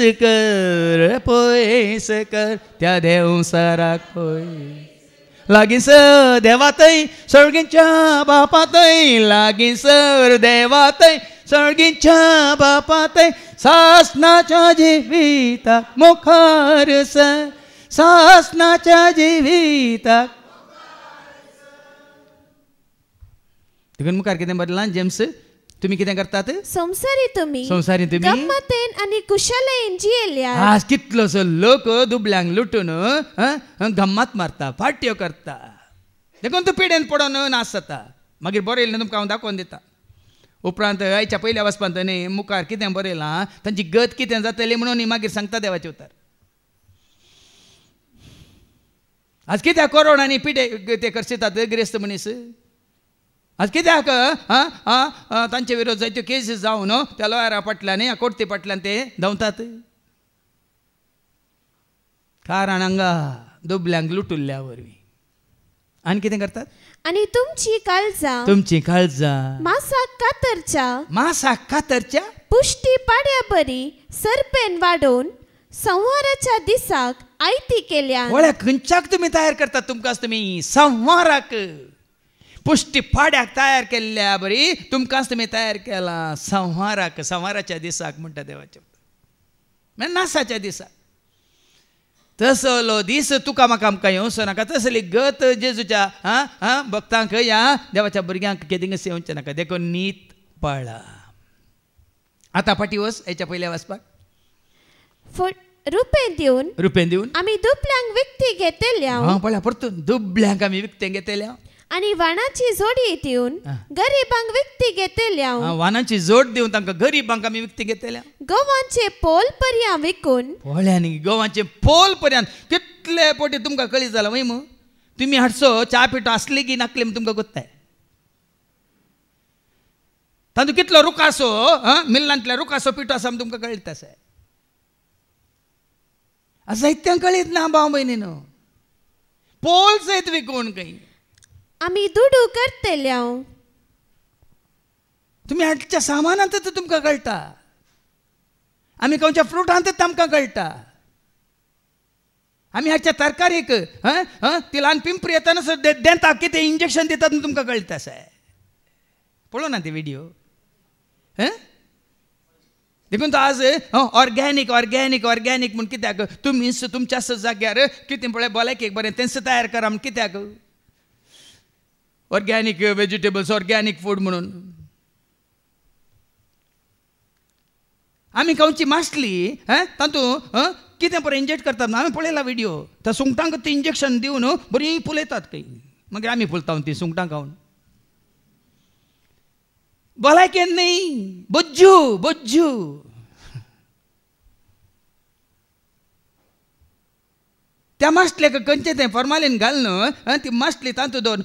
कर त्या देवसाराक पयस. लागींसर देवातय सळगींच्या बापातय, लागींसर देवातय सळगींच्या बापातय. सासणाच्या जिविताक मुखार सर, सासणाच्या जिविताक. देखून मुखार कितें बरयलां जेम्स, तुमी कितें करतात, संवसारी तुमी गम्मतेन आनी कुशलेन जियेल्यात. आज कितलोसो लोक दुबल्यांक लुटून गम्मत मारता, पार्ट्यो करता. देखून तूं पिडेन पडोन नास जाता. मागीर बरयलें तुमकां हांव दाखोवन दिता. उपरांत आयच्या पयल्या वचपांत न्ही मुखार कितें बरयलां, तांची गत कितें जातली म्हणून मागीर सांगता देवाचे उतर. आज कित्याक कोरोनानी पिडे ते करतात गिरेस्त मनीस. आज कित्याक तांचे विरोध जायत्यो केसीस जावन त्या लॉयरा फाटल्यान ह्या कोर्टी फाटल्यान ते धांवतात. कारण हांगा दुबल्यांक लुटुल्ल्या वरवीं. आनी कितें करतात, आनी तुमची काळजां मासाक कातरच्या पुष्टी पाड्या बरी सर्पेन वाडोवन संवाराच्या दिसाक आयती केल्या. वळ्या खंयच्याक तुमी तयार करतात. तुमकां तुमी संवाराक पुष्टी पाड्याक तयार केल्ल्या बरी तुमकांच तुमी तयार केला संवाराक. संवाराच्या दिसाक म्हणटा देवाच्या म्हणजे नासाच्या दिसाक. तसलो दीस तुका म्हाका आमकां येवचो नाका. तसली गत जेजूच्या भक्तांक या देवाच्या भुरग्यांक केदींच येवचें नाका. देखून नीत पाळा. आतां फाटी वच हेच्या पयल्या वचपाक. रुपेन दिवन आमी दुबल्यांक विकती घेतल्या. पळया परतून दुबल्यांक आमी विकते घेतल्या. आनी वाणाची जोडी दिवन गरीबांक विकती घेतल्या. वाणाची जोड दिवन तांकां गरीबांक आमी विकती घेतल्या. गोवांचे पोल पर्यंत विकून. पळयांनी गोवांचे पोल पर्यंत कितले पोटी तुमकां कळी जाला वय मग. तुमी हाडसो च्या पिठो आसली की नासली म्हूण तुमकां कोत्ताय. तातूंत कितलो रुकासो मिल्लांतल्या रुकासो पिठो आसा म्हूण तुमकां कळीत आसा. जायत्यांक कळीत ना भाव भयणीनो. पोल सयत विकून खंय आमी दुडू करतल्या. तुमी हाडच्या सामानांत तुमकां कळटा. आमी खंयच्या फ्रुटांत आमकां कळटा. आमी हाडच्या तरकारीक ती ल्हान पिंपरी येताना देंता कितें इंजेक्शन दितात म्हूण तुमकां कळटा आसा. पळोव ना ती व्हिडिओ. देखून तो आज ऑर्गॅनिक म्हूण कित्याक तुमी तुमच्याच जाग्यार कितें पळय भलायकेक बरें तेंच तयार करा म्हूण कित्याक. ऑर्गॅनिक व्हेजिटेबल्स ऑर्गॅनिक फूड म्हणून आमी खावची मासली तातूंत कितें पळय इंजेक्ट करतात न्हू हांवें पळयला व्हिडिओ त्या सुंगटांक ती इंजेक्शन दिवन बरी फुलयतात खंय मागीर आमी फुलता ती सुंगटां खावन भलायकेन न्ही बज्जू बज्जू त्या मासल्याक खंयचें तें फॉर्मालीन घालून ती मासली तातूंत दवरून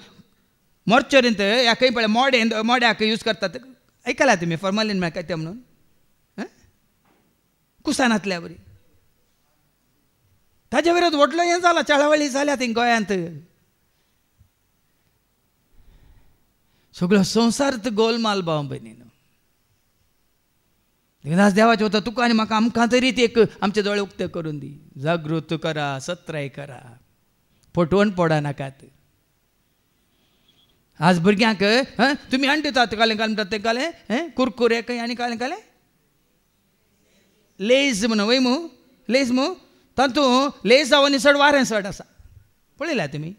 मॉर्चरींत ह्या खंय पळय मोड्याक यूज करतात आयकला तुमी फॉर्मालीन म्हळ्यार काय तें म्हणून कुसानांतल्या बरी ताजे विरोध व्हडलो हें जाला चळवळी जाल्या थंय गोंयांत सगळो संवसार गोलमाल भाव भयणीनो एकदांच देवाचें वता तुका आनी म्हाका आमकां तरी एक आमचे दोळे उक्ते करून दी जागृत करा सत्राय करा फटवण पडा नाकात आज भुरग्यांक तुमी आनी दितात कालें कालें म्हणटात तें कालें कुरकुरे खंय आनी कालें कालें लेज म्हणून वय मू लेज मू तातूंत लेज जावन निसड वारें सड आसा पळयल्या तुमी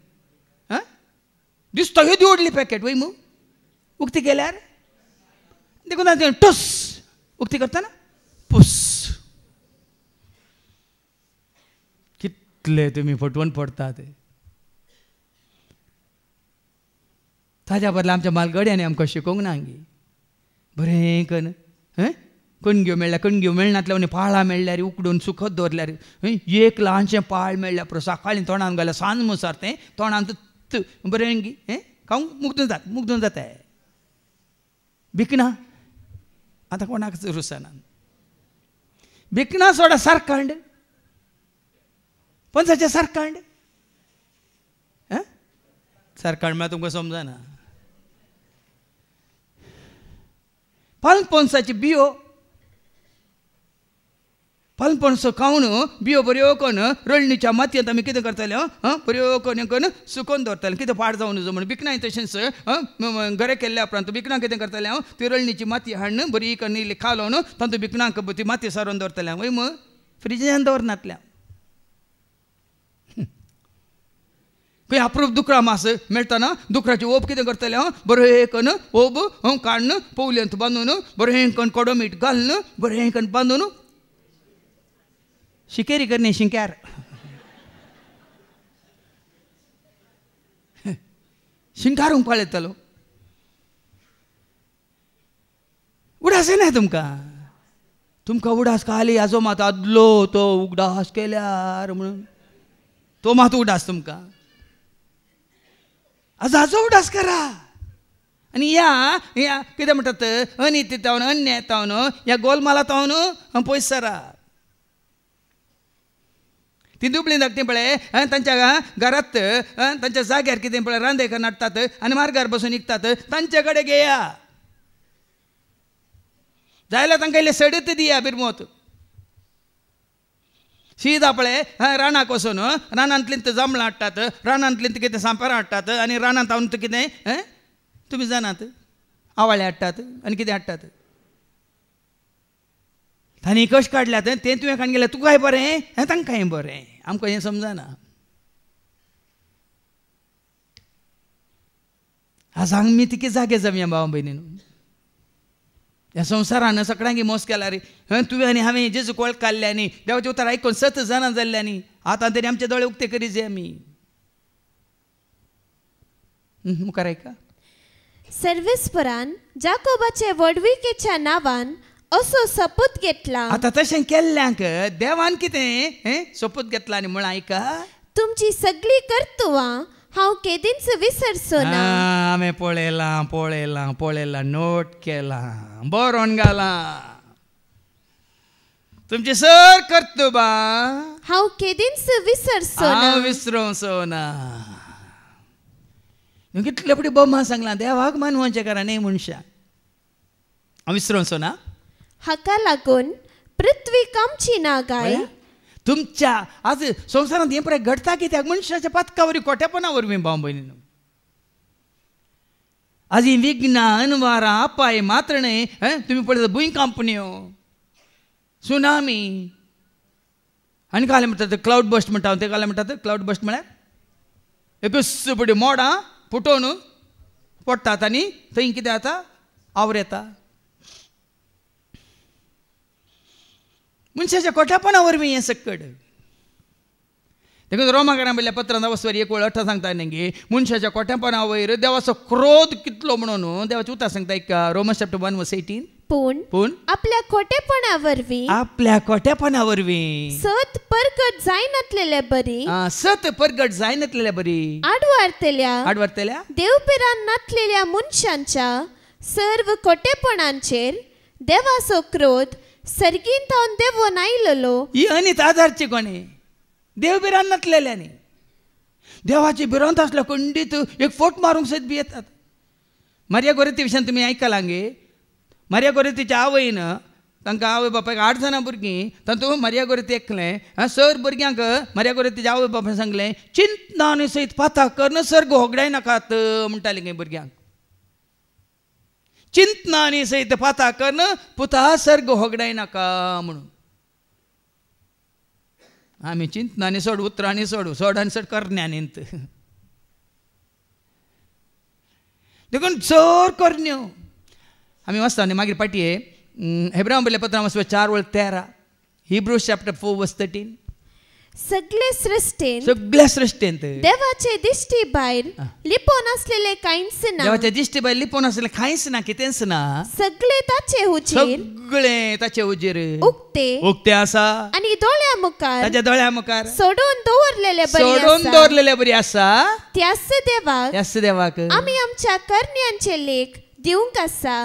दिसता ह्यो दिवडली पॅकेट वय मू उक्ती केल्यार देखून टुस उक्ती करतना पुस कितले तुमी फटवण पडतात ताज्या बदला आमच्या म्हालगड्यांनी आमकां शिकोवंक ना हांगी बरें करून कणग्यो मेळ्ळ्या कणग्यो मेळनातल्या पाळां मेळ्ळ्यार उकडून सुखत दवरल्यार एक ल्हानशें पाळ मेळ्ळ्या पुरो सकाळीं तोंडान घाल्यार सांज मुसार तें तोंडांत बरें खावंक मुग्धून जाता भिकणां आतां कोणाक रुसना भिकणां सोडा सारकांड पणसाचें सारकांड सारकांड म्हळ्यार तुमकां समजना पणसाची बियो पणस खावन बियो बऱ्यो करून रळणीच्या मातयेंत आमी कितें करताले बऱ्यो करून सुकोवन दवरताले कितें पाड जावं नजो म्हणून भिकणांय तशेंच घरे केल्ल्या उपरांत भिकणां कितें करताले हांव ती रळणीची माती हाडून बरी करून इल्ली खालोवन तातूंत भिकणांक ती माती सारोवन दवरताले वय मग फ्रिजान दवरनातल्या खंय अप्रूप दुकरा मास मेळटना दुकराची ओब कितें करताले हांव बरें करून ओब काडून पवल्यांत बांदून बरें करून कडो मीठ घालून बरें करून बांदून शिकेरी करणे शिंक्यार शिंकारूंक पळयतालो उडास येना तुमकां उडास खाली आजो मात आदलो तो उगडास केल्यार म्हणून तो मात उडास तुमकां आजो उडास करा आनी या कितें म्हणटात अनिती तावन अन्याय तावन ह्या गोलमाला तावन पयस सरा ती दुबळी धाकटी पळय तांच्या घरांत तांच्या जाग्यार कितें पळय रांदेकर नाडटात आनी मार्गार बसून विकतात तांचे कडेन घेया जाल्यार तांकां इल्ले सडत दिया बिरमोत शीत पळय रानाक वचून रानांतलीं ते जांबळां हाडटात रानांतलीं ते कितें सांपारां हाडटात आनी रानांत हाडून ते कितें तुमी जाणात आवाळे हाडटात आनी कितें हाडटात तांणी कशें काडल्यात तें तुवें खाण गेल्यार तुकाय बरें तांकांय बरें आमकां हें समजना आज आमी तिके जागे जमया भाव भयणीन ह्या संवसारान सगळ्यांक मोस केला रे तुवें आनी हांवें जेजू कोळ काडल्यांनी देवाचें उतर आयकून 7 जाणां जाल्ल्यांनी आतां तरी आमचे दोळे उक्ते करी जे आमी मुखार आयका सर्वेस्परान जाकोबाचे वडविकेच्या नांवान असो सपूत घेतला आतां तशें केल्ल्यांक देवान कितें सपूत घेतला आनी म्हण आयका तुमची सगळी कर्तुवां हांव केदींच विसरचो ना हांवें पळयलां नोट केलां बरोवन घालां तुमची सर कर्तुबां हांव केदींच विसरचो ना विसरोवचो ना कितले फुडें बोम्मा सांगलां देवाक मानवाचें करा न्ही मनशाक हांव विसरोवचो ना हाका लागून पृथ्वी कामची ना गाय तुमच्या आज संवसारांत हें पळय घडटा कित्याक मनशाच्या पातका वरवीं खोटेपणा वरवीं भाव भयणीनो आज ही विघ्नां अनवारां अपाय मात्रणे तुमी पळयता भुंयकांपण्यो सुनामी आनी काले म्हणटात क्लाउड बस्ट म्हणटा ते काले म्हणटात क्लाउड बस्ट म्हळ्यार एकूच फुडें मोडां फुटोवन पडटात आनी थंय कितें जाता आवर येता. मनशाच्या कोट्यापणा वरवीं हें सकट. देखून रोमाकारां बरयल्या पत्रांत वसवारी 1:18 सांगता न्ही मनशाच्या कोट्यापणा वयर देवाचो क्रोध कितलो म्हणून देवाचें उतर सांगता एक रोमन्स चॅप्टर 1:18. पूण आपल्या खोटेपणा वरवीं आपल्या कोट्यापणा वरवीं सत परगट जायनातलेले बरी सत परगट जायनातलेले बरी आडवारतल्या देवपिरान नातलेल्या मनशांच्या सर्व खोटेपणांचेर देवाचो क्रोध सर्गीन थावन देवून आयलो. ही अनित आधारची कोणे देव बिरान नातलेल्यांनी देवाची भिरांत आसल्या खंडीत एक फोट मारूंक सयत बी येतात. मारिया गोरेती विशयान तुमी आयकलां गे. मारिया गोरेतीच्या आवयन तांकां आवय बापायक 8 जाणां भुरगीं तातूंत मारिया गोरेती एकलें सर भुरग्यांक मारिया गोरेतीच्या आवय बापायन सांगलें चिंतनानी सयत पाता कर सर्ग होगडाय नाकात म्हणटालीं गे भुरग्यांक. चिंतनानी सयत पाता कर पुता सर्ग होगडाय नाका म्हणून. आमी चिंतनानी सोड उतरांनी सोड सोडानी सोड करण्यांनींत देखून चोर करण्यो आमी वाचता न्ही मागीर पाटये हेब्रांवां बरयल्या पत्रांत वचपा 4:13 हिब्रूज चॅप्टर 4:13. सगळे सृश्टेंत देवाचे दिश्टी भायर लिपोन आसलेले कांयच ना. देवाचे दिश्टी भायर लिपोन आसलेले कांयच ना कितेंच ना. सगळे ताचे उजेर उक्ते आसा आनी दोळ्या मुखार ताच्या दोळ्या मुखार सोडून दवरलेले बरी आसा. त्यास देवाक आमी आमच्या करण्यांचे लेख दिवंक आसा.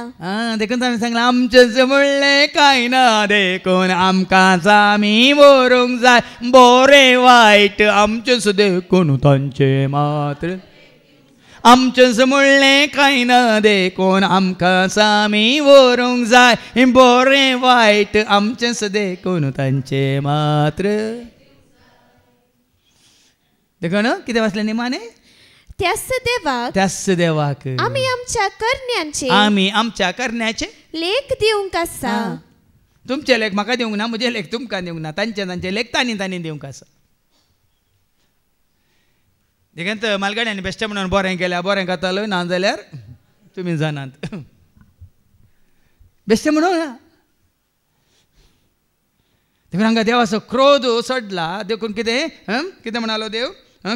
देखून आमी सांगलां आमचें म्हणलें कांय ना देखून आमकांच आमी व्हरूंक जाय बरें वायट आमचेंच देखून तांचे मात्र. आमचेंच म्हणलें कांय ना देखून आमकांच आमी व्हरूंक जाय बरें वायट आमचेंच देखून तांचे मात्र. देखून कितें वाचलें निमाणें त्यास देवाक आमी आमच्या करण्याचे लेख दिवंक आसा. तुमचे लेख म्हाका दिवंक ना म्हजे लेख तुमकां दिवंक ना तांचे लेख तांणी दिवंक आसा. देखून मालगाड्यांनी बेश्टे म्हणून बरें केल्या बरें खातालो ना जाल्यार तुमी जाणात बेश्टे म्हणून ना. देखून हांगा देवाचो क्रोध सडला. देखून कितें म्हणालो देव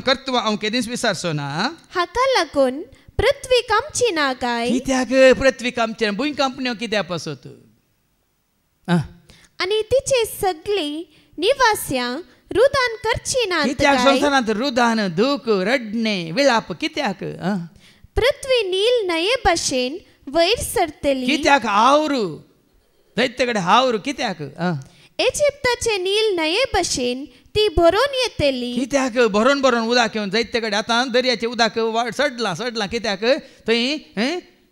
कर्तुवा हांव केदींच विसरचो ना. हाका लागून पृथ्वी कामची ना काय. कित्याक पृथ्वी कामची भुंय कांपण्यो कित्याक पासत आनी तिचे सगळीं निवास्यां रुदान करची ना. कित्याक संवसारांत रुदान दूख रडणे विलाप कित्याक. पृथ्वी नील नये भशेन वयर सरतली. कित्याक आवरू दैत्य कडेन आवरू कित्याक. इजिप्ताचे नील नये भशेन ती भरून येतली. कित्याक भरून उदक येवन दैत्य कडेन आतां दर्याचें उदक सडलां कित्याक थंय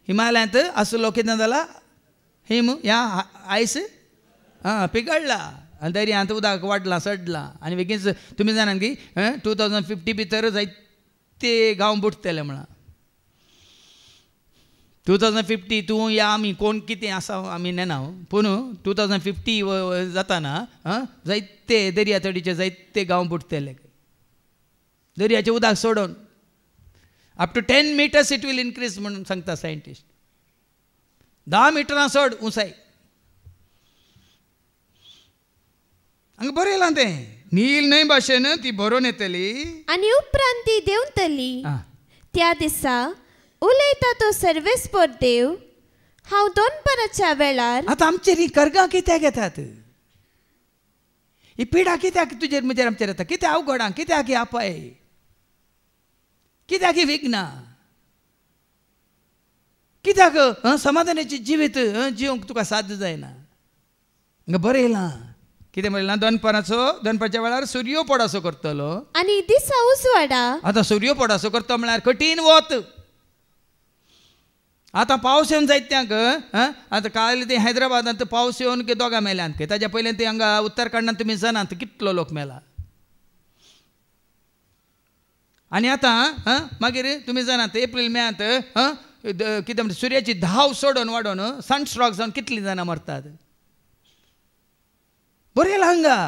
हिमालयांत आसलो कितें जाला हिम ह्या आयस पिगळ्ळा आनी दर्यांत उदक वाडलां सडलां आनी बेगीन तुमी जाणात की 2050 भितर जायते गांव बुडटले म्हणून. 2050 तूं या आमी कोण कितें आसा आमी नेना पूण 2050 जाताना जायते दर्या तडीचे जायते गांव बुडटले दर्याचें उदक सोडून. Up to 10 meters it will increase म्हणून सांगता सायंटिस्ट. 10 मिटरां सोड उंचाय. हांगा बरयलां तें नील न्हय भाशेन ती भरून येतली आनी उपरांत ती देंवतली. त्या दिसा उलयता तो सर्वेस्पर देव हांव दोनपराच्या वेळार. आतां आमचेर ही कर्गां कित्याक येतात. ही पिडा कित्याक तुजेर म्हजेर आमचेर येता. कित्याक अवघडां कित्याक ही आपाय कित्याक ही विघ्नां कित्याक समाधानाची जिवीत जिवंक तुका साध्य जायना. बरयलां कितें म्हणलां दनपारच्या वेळार सूर्यो पडासो करतलो आनी दिसा उजवाडा. आतां सूर्यो पडासो करता म्हळ्यार कठीण वत. आतां पावस येवन जायत्यांक आतां काल ते हैदराबादांत पावस येवन दोगां मेल्यांत ताच्या पयलीं ते हांगा उत्तराखंडांत तुमी जाणात कितलो लोक मेला. आनी आतां मागीर तुमी जाणात एप्रील मेयांत कितें म्हणटा सुर्याची धाव सोडून वाडोवन सनस्ट्रोक जावन कितलीं जाणां मरतात. बरयलां हांगा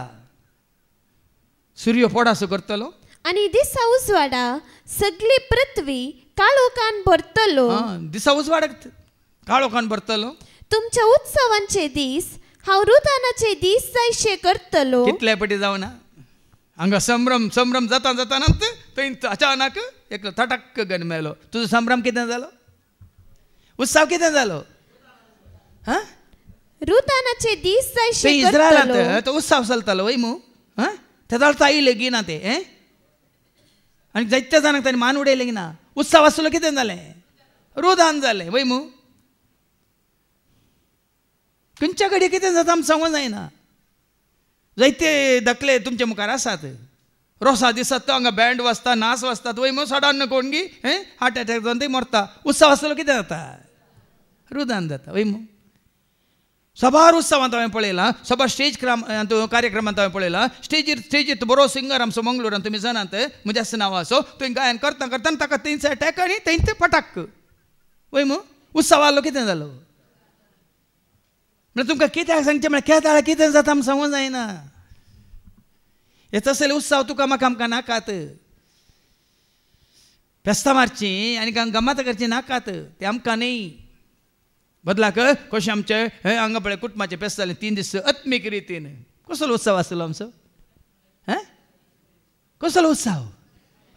सूर्य पडासो करतलो आनी दिसा उजवाडा सगळी पृथ्वी काळोखान भरतलो. दिसा उजवाडत काळोखान भरतलो. तुमच्या उत्सवांचे दीस हांव रुदानाचे दीस जायशे करतलो. कितल्या पटी जावना हांगा संभ्रम संभ्रम जाता जाताना थंय अचानक एक थटक्क गन मेलो. तुजो संभ्रम कितें जालो? उत्सव कितें जालो? रुदानाचे दीस जायशे इस्रायलांत तो उत्सव चलतालो वय मू. ते जाता येयले गिना ते आनी जायत्या जाणांक ताणें मान उडयलें गिना. उत्सव आसलो कितें जालें? रुदान जालें वय मू. खंयच्या घडये कितें जाता आमकां सांगूंक जायना. जायते दखले तुमच्या मुखार आसात. रोसा दिसता तो हांगा बँड वाजता नाच वाजतात वय मू. सडन कोणगी हार्ट अटॅक जावन ते मरता. उत्सव आसलो कितें जाता? रुदान जाता वय मू. सभार उत्सवांत हांवें पळयलां. सभा स्टेज कार्यक्रमांत हांवें पळयलां. स्टेजीर बरो सिंगर आमचो मंगळुरान तुमी जाणात म्हज्या नांव आसो. थंय गायन करता करता ताका थंयच अटॅक आनी थंय फटाक वय मू. उत्सव आसलो कितें जालो? म्हणजे तुमकां कित्याक सांगचें म्हळ्यार केदाळ कितें जाता आमकां सांगूंक जायना. हे तसले उत्सव तुका म्हाका आमकां नाकात. फेस्तां मारची आनी गमात करची नाकात. ते आमकां न्ही. बदलाक कशें आमचे हांगा पळय कुटुंबाचें फेस्त जालें 3 दीस अत्मीक रितीन. कसलो उत्सव आसलो आमचो? कसलो उत्सव?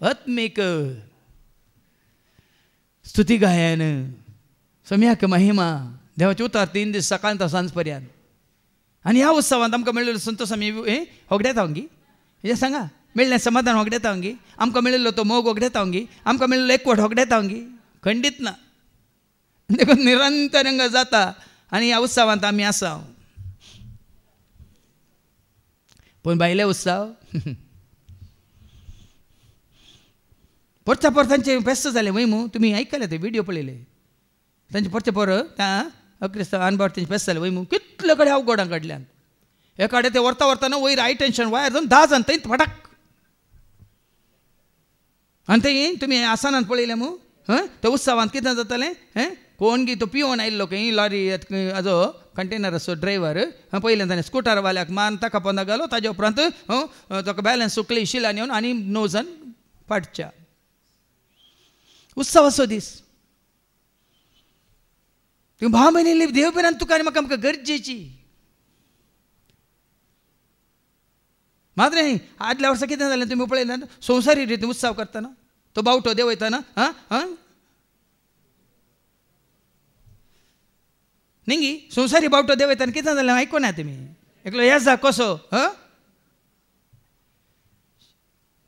अत्मीक स्तुती गायन सम्याक महिमा देवाचे उतार 3 दीस सकाळ तो सांज पर्यंत. आनी ह्या उत्सवांत आमकां मेळिल्लो संतोश आमी होगडेता गी. हे सांगा मेळ्ळें समाधान होगडेता गी. आमकां मेळिल्लो तो मोग होगडेता गी. आमकां मेळिल्लो एकवट होगडेता गी. खंडीत ना. देखून निरंतरंग जाता आनी ह्या उत्सवांत आमी आसा. पूण भायले उत्सव परच्या परतांचे फेस्त जाले वय मू. तुमी आयकले ते व्हिडिओ पळयले तांचे परचे पर क्रिस्तांव अनबार तेंचे फेस्त जाले वय मू. कितले कडेन हांव गोडां काडल्यान. एकाडे ते व्हरता व्हरतना वयर हाय टेंशन वायर जावन 10 जाण थंय फटाक. आनी थंय तुमी आसनांत पळयलें मू. ते उत्सवांत कितें जातालें? कोण गी तो पिवून आयिल्लो खंय लॉरी हाजो कंटेनर असो ड्रायव्हर पयलें ताणें स्कुटरवाल्याक मान ताका पोंदा घालो. ताजे उपरांत ताका बॅलन्स सुकली शिलान येवन आनी 9 जाण फाटच्या. उत्सव असो दीस. तुम्ही भाव बहिणी देव बिरान तुका आनी म्हाका आमकां गरजेची. मात्र आदल्या वर्सा कितें जालें तुमी पळयलां? संवसारी रितीन उत्सव करतना तो बावटो देंवयतना निंगी संवसारी बावटो देंवयतना कितें जालें आयको ना तुमी? एकलो येजा कसो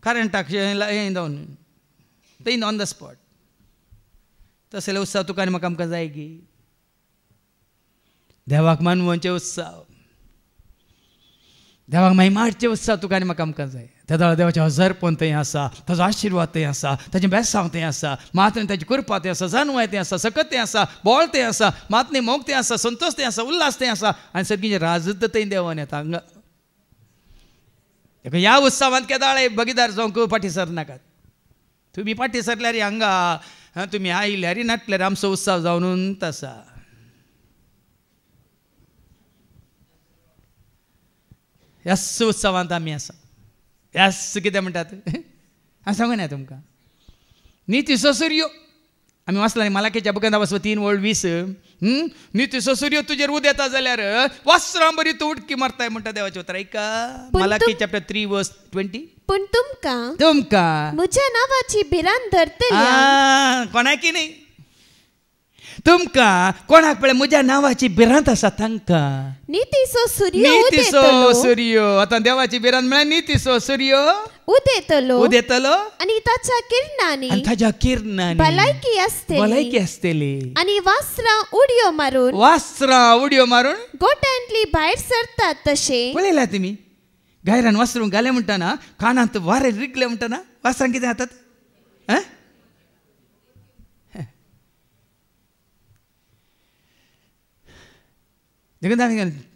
करंटाक हें जावन थंय ऑन द स्पॉट. तसले उत्सव तुका आनी म्हाका आमकां जाय गी. देवाक मानवोवचे उत्सव देवाक महिमाडचे उत्सव तुका आनी म्हाका आमकां जाय. त्या देवाचें हजरपण थंय आसा. ताजो आशिर्वाद थंय आसा. ताजें बेसांव थंय आसा. मातने ताची कृपा थंय आसा. जानवाय थंय आसा. सकत थंय आसा. बोळ थंय आसा. मातने मोग थंय आसा. संतोश थंय आसा. उल्हास थंय आसा. आनी सगळीं राजत थंय देवान येता हांगा. ह्या उत्सवांत केदाळे बगीदार जावंक फाटी सरनाकात. तुमी फाटी सरल्यार हांगा तुमी आयल्यार नाटल्यार आमचो उत्सव जावनूच आसा. ह्याच उत्सवांत आमी आसा. ह्याच कितें म्हणटात हांव सांगूं ना तुमकां. नितीचो सूर्य आमी वाचला न्ही मालाकेच्या बुकांत वाचलो 3:20 नितीचो सूर्य तुजेर उदेता जाल्यार वस्त्रां बरी तूं उडकी मारताय म्हणटा देवाचें उतर. ऐका मालाकी चॅप्टर 3:20. पूण तुमकां म्हज्या नांवाची भिरांत धरतली. कोणाकी न्ही तुमकां कोणाक पळय म्हज्या नांवाची भिरांत आसा तांकां नितीचो सूर्य. आतां देवाची भिरांत म्हळ्यार नितीचो सूर्य उदेतलो आनी ताच्या किरणांनी भलायकी आसतली. आनी वासरां उडयो मारून गोठ्यांतली भायर सरतात तशे. पळयला तुमी गायरान वासरूंक घाले म्हणटाना कानांत वारे रिगले म्हणटाना वासरांक कितें जातात?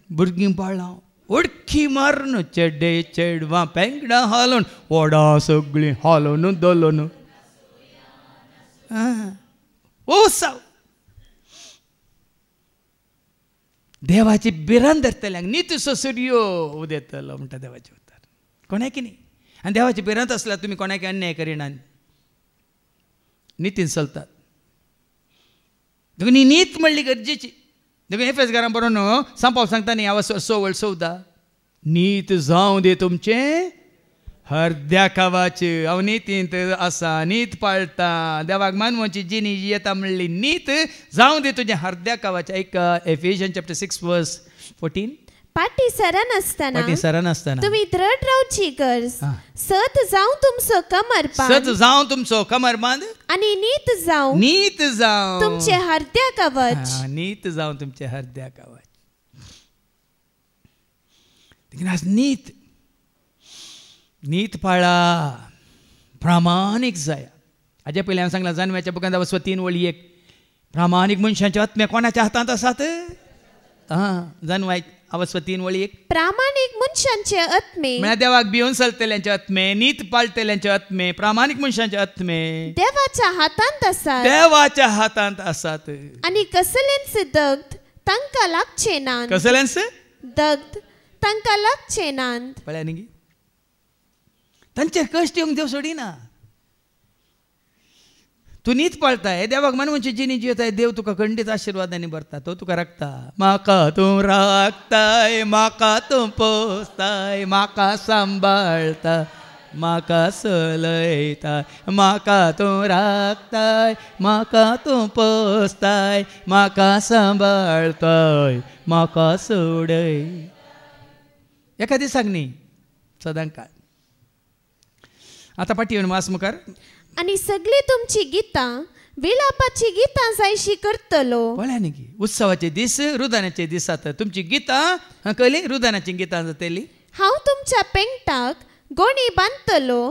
भुरगीं पाळां उडकी मारून चेडे चेडवां पेंगडां हालोवन ओडा सगळीं हालोवन दोलोवन उत्सव. देवाची भिरांत धरतल्यांक नितीचो सूर्य उदेतलो म्हणटा देवाचें उतर. कोणाकी न्ही. आनी देवाची भिरांत आसल्यार तुमी कोणाकी अन्याय करिनात. नितीन चलतात. देखून ही नीत म्हणली गरजेची. देखून एफेसकारां बरोवन सांपाव सांगता न्ही हांव 6:14 नीत जावं दे तुमचे हरद्या कावाचे. हांव नितींत आसा, नीत पाळटा, देवाक मानवाची जिणी जी येता म्हणली नीत जावं दे तुझे हरद्या कावाचे. ऐका एफिशियन्स चॅप्टर 6:14. पाटी सरान तुम्ही दृढ रावची गरज. सत जावं तुमचो कमरबांद आणि नीत जावं तुमचे हरद्या कवच. नीत जावं तुमचे हरद्या कवच. नीत पाळा, प्रामाणीक जाया. हाजे पयलीं हांवें सांगलां जानव्याच्या बुकांत 3:1 प्रामाणीक मनशांचे आत्मे कोणाच्या हातांत आसात. जानवाय 3:1 प्रामाणीक मनशांचे आत्मे म्हळ्यार देवाक भिवून चलतल्यांचे आत्मे, नीत पाळटल्यांचे आत्मे, प्रामाणीक मनशांचे आत्मे देवाच्या हातांत आसात. आणि कसल्यांचे दग्ध तांकां लागचे नात. दग्ध तांकां लागचे नात. पळया न्ही तांचे कश्ट येवंक देव सोडिना. तूं नीत पाळताय, देवाक मानवाची जिणी जियताय, देव तुका खंडीत आशिर्वादांनी भरता. तो तुका राखता. म्हाका तूं राखताय, म्हाका तूं पोसताय, म्हाका सांबाळता, म्हाका चलयता. म्हाका तूं राखताय, म्हाका तूं पोसताय, म्हाका सांबाळताय, म्हाका सोडय. एका दिसाक न्ही, सदां काळ. आतां पाटी येवन वास मुखार. आणि सगळी तुमची गितां विलापाची गितां जायशी करतलो. पळया न्ही की उत्सवाचे दीस, रुदानाचे दीस जाता. तुमची गितां कळली, रुदानाची गितां जातली. हांव तुमच्या पेंगटाक गोणी बांदतलो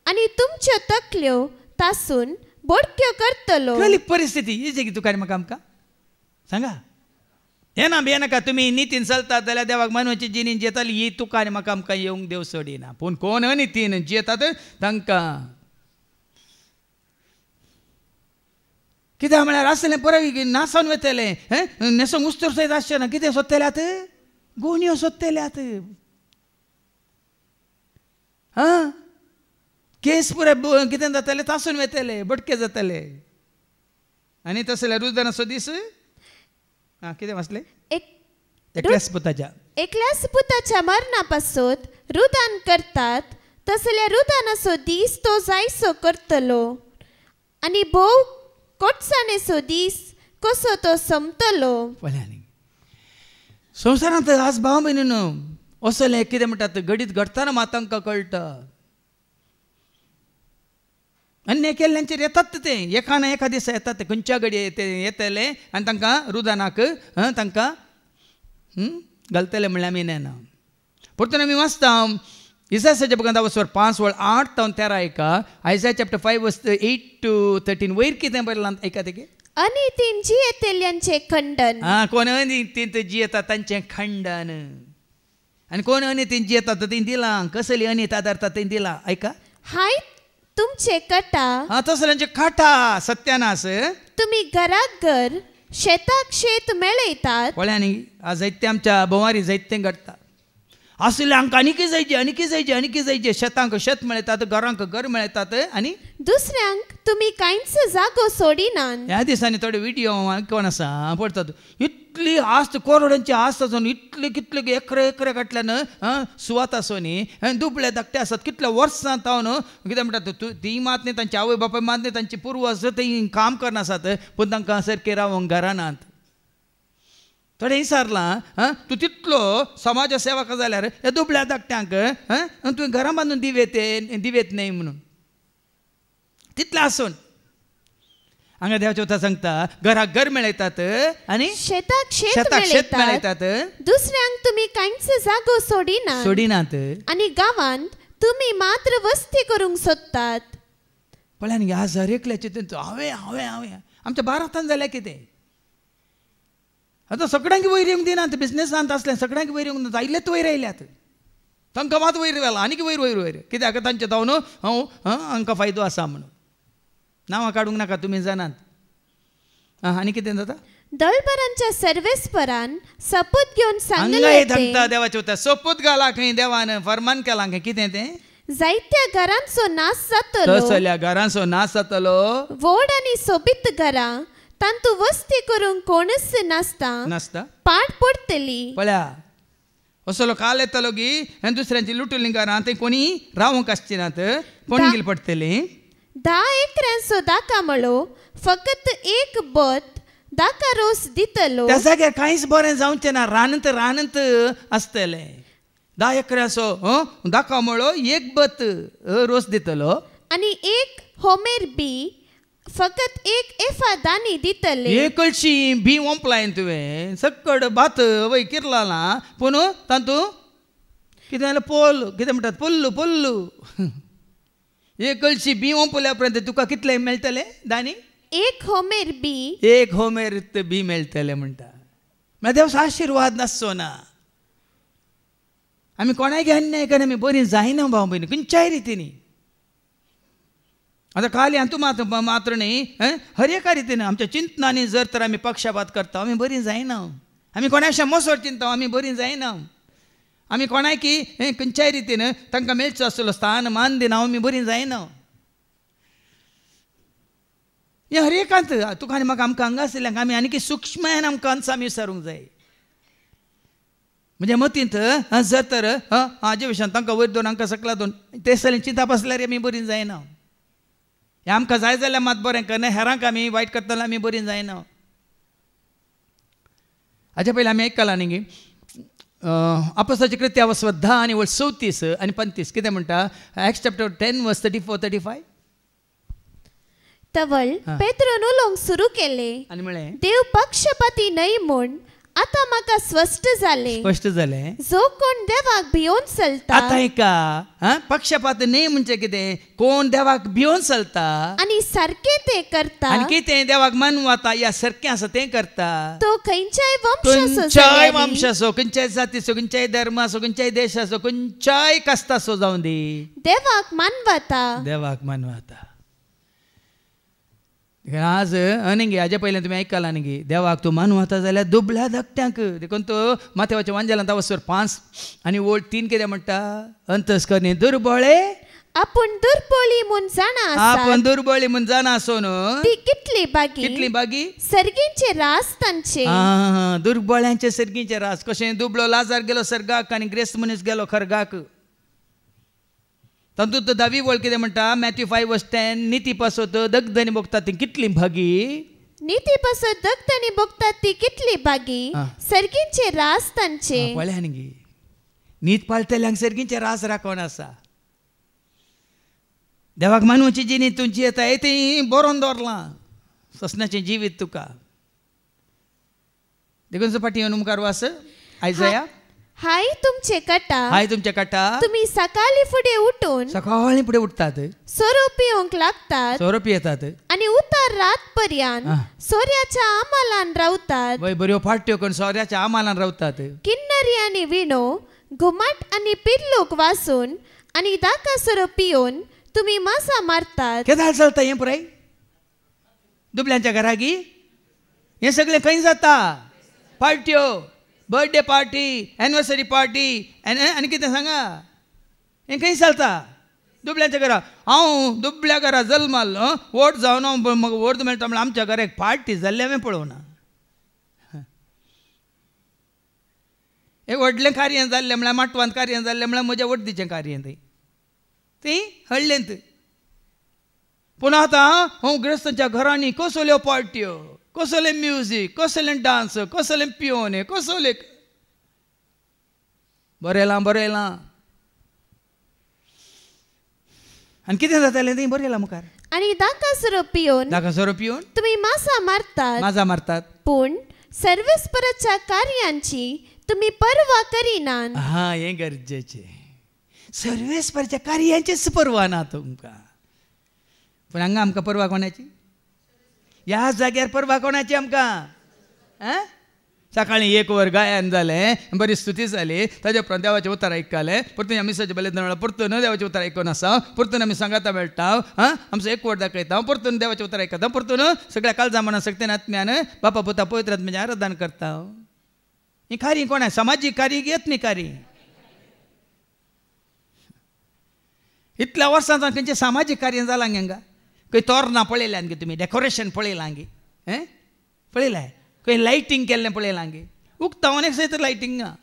आणि तुमच्यो तकल्यो तासून बोडक्यो करतलो. कळली परिस्थिती ही जी तुका म्हाका आमकां सांगा. हे ना बे नाका, तुमी नितीन चलतात जाल्यार देवाक मानवाची जिणी जियेताली ही तुका आनी म्हाका आमकां येवंक देव सोडिना. पूण कोण अनितीन जियेतात तांकां कित्याक म्हळ्यार आसलें परय नासोन वेतले, न्हेसोंक उस्तूर सयत आसचे ना. कितें सोदतल्यात? गोणयो सोदतल्यात. केस पुरे कितें जातले, तासून वेतले, बटके जातले. आनी तसले रुदानाचो दीस कितें वाचले? एकल्याच पुताच्या मरणा पासत रुदान करतात, तसल्या रुदानाचो दीस तो जायसो करतलो. आणि भोव कोटसाणेचो दीस कसो तो समतलो. संवसारांत आज भाव भयणीनो असलें कितें म्हणटात घडीत घडताना मात तांकां कळटा. अन्याय केल्ल्यांचेर येतात ते, एका ना एका दिसा येतात ते. खंयच्या घडये येतले आनी तांकां रुदानाक तांकां घालतले म्हणल्यार आमी नेना. परतून आमी वाचता इसायाच्या बुकांत 5:8-13 ऐका. आयसाया चॅप्टर 5:8-13 वयर कितें बरयलां ऐका तेगे. अनितीन जियेतेल्यांचे खंडन. कोण अनितीन जियेता तांचें खंडन. आनी कोण अनितीन जियेता तें दिलां. कसली अनित आदारता तें दिलां. ऐका. हाय तुमचे कटा. तसल्यांचे खाटा सत्यानास. तुम्ही घराक घर, शेताक शेत मेळयतात. पळया न्ही आज जायते आमच्या बोवारी जायते घडटा. असल्यांक आनीकी जायचे, आनीकी जायचे, आनीकी जायचे. शेतांक शेत मेळयतात, घरांक घर मेळयतात. आनी दुसऱ्यांक तुमी कांयच जागो सोडिनात. ह्या दिसांनी थोडे व्हिडिओ कोण आसा पडटात. इतली आस्त करोडांची आस्त आसून इतले कितले एकरे काटल्यान सुवात आसून दुबळे धाकटे आसात. कितल्या वर्सां तावन कितें म्हणटात ती मात न्ही, तांची आवय बापाय मात न्ही, तांची पुर्वज थंय काम करनासात. पूण तांकां सारके रावंक घरां नात. थोडे विचारलां तूं तितलो समाज सेवक जाल्यार ह्या दुबळ्या धाकट्यांक तुवें घरां बांदून दिवेत न्हय म्हणून. तितलें आसून हांगा देवाच्या उतर सांगता घराक घर मेळयतात आनी शेताक शेत मेळयतात. दुसऱ्यांक तुमी कांयच जागो सोडिनात. आनी गांवांत तुमी मात्र वस्ती करूंक सोदतात. पळया न्ही आज हर एकल्याचे हांवें आमच्या भारतांत जाल्यार कितें आतां सगळ्यांक वयर येवंक दिनात. बिझनेसांत आसलें सगळ्यांक वयर येवंक ना. आयलेच वयर आयल्यात. तांकां मात वयर घाला आनीक वयर कित्याक तांचे जावन हांकां फायदो आसा म्हणून. नांवां काडूंक नाका तुमी जाणात. आनी कितें जाता? दळबरांच्या सर्वेस्परान सपूत घेवन सांगता देवाचे उतर. सपूत घाला खंय देवान फरमान केलां खंय. कितें तें? जायत्या घरांचो नाश जातलो तसल्या घरांचो नाश जातलो व्हड आनी सोबीत घरां तांतू वस्ती करूंक कोणच नासता पाड पडटली पळया असलो काल येतलो की हे दुसऱ्यांची लुटुली घरां ते कोणी रावंक आसची नात कोण गेली पडटली 10 एकरांचो दाका मळो फकत एक बत दाका रोस दितलो त्या जाग्यार कांयच बरें जावचें ना रानंत आसतलें 10 एकरांचो दाका मळो एक बत रोस दितलो आनी एक होमेर बी फकत एक एफा दानी दितले एक कळशी बी ओंपलाय तुवें सकड भात वय किरला पूण तांतू कितें जालें पोल कितें म्हणटात पोल्लू एक कळशी बी ओंपल्या उपरांत तुका कितले मेळटले दानी एक होमेर बी एक होमेर बी मेळटले म्हणटा म्हळ्यार देवाचो आशिर्वाद नासचो ना आमी कोणाय अन्याय केन्ना आमी बरीं जायना भाव भयणी खंयच्याय रितीनी आता खाली तूं मात्र न्ही हर एका रितीन आमच्या चिंतनांनी जर तर आमी पक्षपात करता आमी बरीं जायना आमी कोणाशा मोसोर चिंता आमी बरीं जायना आमी कोणाय की खंयच्याय रितीन तांकां मेळचो आसलो स्थान मान दिना आमी बरीं जायना हें हर एकांत तुका आनी म्हाका आमकां हांगा आशिल्ल्यांक आमी आनी सूक्ष्मायन आमकां अंश आमी विचारूंक जाय म्हणजे मतींत जर तर हाजे विशयान तांकां वयर दोन हांकां सकला दोन ते सगळें चिंता बसल्यार आमी बरीं जायना हें आमकां जाय जाल्यार मात बरें करना हेरांक आमी वायट करतना आमी बरीं जायना हाचे पयलीं आमी आयकलां न्ही अपोस्तलाची कृत्या वचप 10 आनी 34 आनी 35 कितें म्हणटा एक्ट्स चॅप्टर 10 वर्स 34-35 तवळ पेत्रोन उलोवंक सुरू केले आनी म्हळें देव पक्षपाती न्हय म्हूण आतां म्हाका स्पश्ट जालें जो कोण देवाक भिवून चलता आतां एका पक्षपात न्हय म्हणजे कितें कोण देवाक भिवून चलता आनी सारकें तें करता आनी कितें देवाक मानवता या सारकें आसा तें करता तो खंयच्याय वंशाचो खंयच्याय जातीचो खंयच्याय धर्माचो खंयच्याय देशाचो खंयच्याय कास्ताचो जावं दी देवाक मानवता आज न्ही हाजे पयलें तुमी आयकलां न्ही देवाक तूं मानवता जाल्यार दुबळ्या धाकट्यांक देखून तो माथेवाच्या वांजेलांत वचोर 5 आनी ओळ 3 कितें म्हणटा अंतस्करणी दुर्बळे आपूण दुर्बळी म्हूण जाणा आसून ती कितली बागी सर्गींचे रास तांचे दुर्बळ्यांचे सर्गींचे रास कशें दुबळो लाजार गेलो सर्गाक आनी ग्रेस्त मनीस गेलो खरगाक तातूंत 10वी वळ कितें म्हणटा मॅथ्यू 5:10 नीती पासत दगदनी भोगता ती कितली भागी नीती पासत दगदनी भोगता ती कितली भागी सर्गींचे रास तांचे पळया न्ही नीत पाळटल्यांक सर्गींचे रास राखोन आसा देवाक मानूची जी न्ही तुमची येता ती बरोवन दवरलां ससनाचें जिवीत तुका देखून फाटी येवन मुखार वास आयजया हाय तुमचे कटा तुम्ही सकाळी फुडें उठतात सोरो पिवंक लागतात सोरो पियेतात आनी उतार रात पर्यंत सोऱ्याच्या आमालान रावतात बऱ्यो फाट्यो करून सोऱ्याच्या आमालान रावतात किन्नरी आनी विणो घुमट आनी पिल्लूक वासून आनी दाका सोरो पिवन तुम्ही मासा मारतात केदार चलता हें पुराय दुबळ्यांच्या घरागी हें सगळें खंय जाता पार्ट्यो बर्थडे पार्टी एनिवर्सरी पार्टी आनी कितें सांगा हें खंय चलता दुबळ्यांच्या घरा हांव दुबळ्या घरा जल्मालो वोट जावन हांव म्हाका वोट मेळटा म्हळ्यार आमच्या घरा एक पार्टी जाल्ली हांवें पळोवना एक व्हडलें कार्य जाल्लें म्हळ्यार माटवांत कार्य जाल्लें म्हळ्यार म्हज्या वट्टीचें कार्य तें हडलेंत पूण आतां हांव ग्रेस्तांच्या घरांनी कसल्यो पार्ट्यो कसलें म्युजीक कसलें डान्स कसलें पियोने कसलें बरयलां आनी कितें जातालें तें बरयलां मुखार आनी दाका सोरो पिवन तुम्ही मासा मारतात पूण सर्वेस्पराच्या कार्यांची तुम्ही पर्वा करिनात हें गरजेचें सर्वेस्पराच्या कार्यांचीच पर्वा ना तुमकां पूण हांगा आमकां पर्वा कोणाची ह्या जाग्यार पर्वा कोणाची आमकां सकाळीं 1 वर गायन जालें बरी स्तुती जाली ताजे उपरांत देवाचें उतर आयकलें परतून आमी मिसाचें बलें मेळ्ळां परतून देवाचें उतर आयकून आसा परतून आमी सांगाता मेळटा आमचो 1 वर दाखयता परतून देवाचें उतर आयकता परतून सगळ्या काळजामणान सक्तीन आत्म्यान बापा पुता पवित्र आत्म्याचें आराधन करता ही कार्य कोण आहे सामाजीक कार्य येत न्ही कार्य इतल्या वर्सां खंयचे सामाजीक कार्य जालां हांगा खंय तोरणां पळयल्यात गे तुमी डेकोरेशन पळयलां गे पळयलां खंय लायटींग केल्लें पळयलां गे उक्तावण्याक सयत लायटींग ना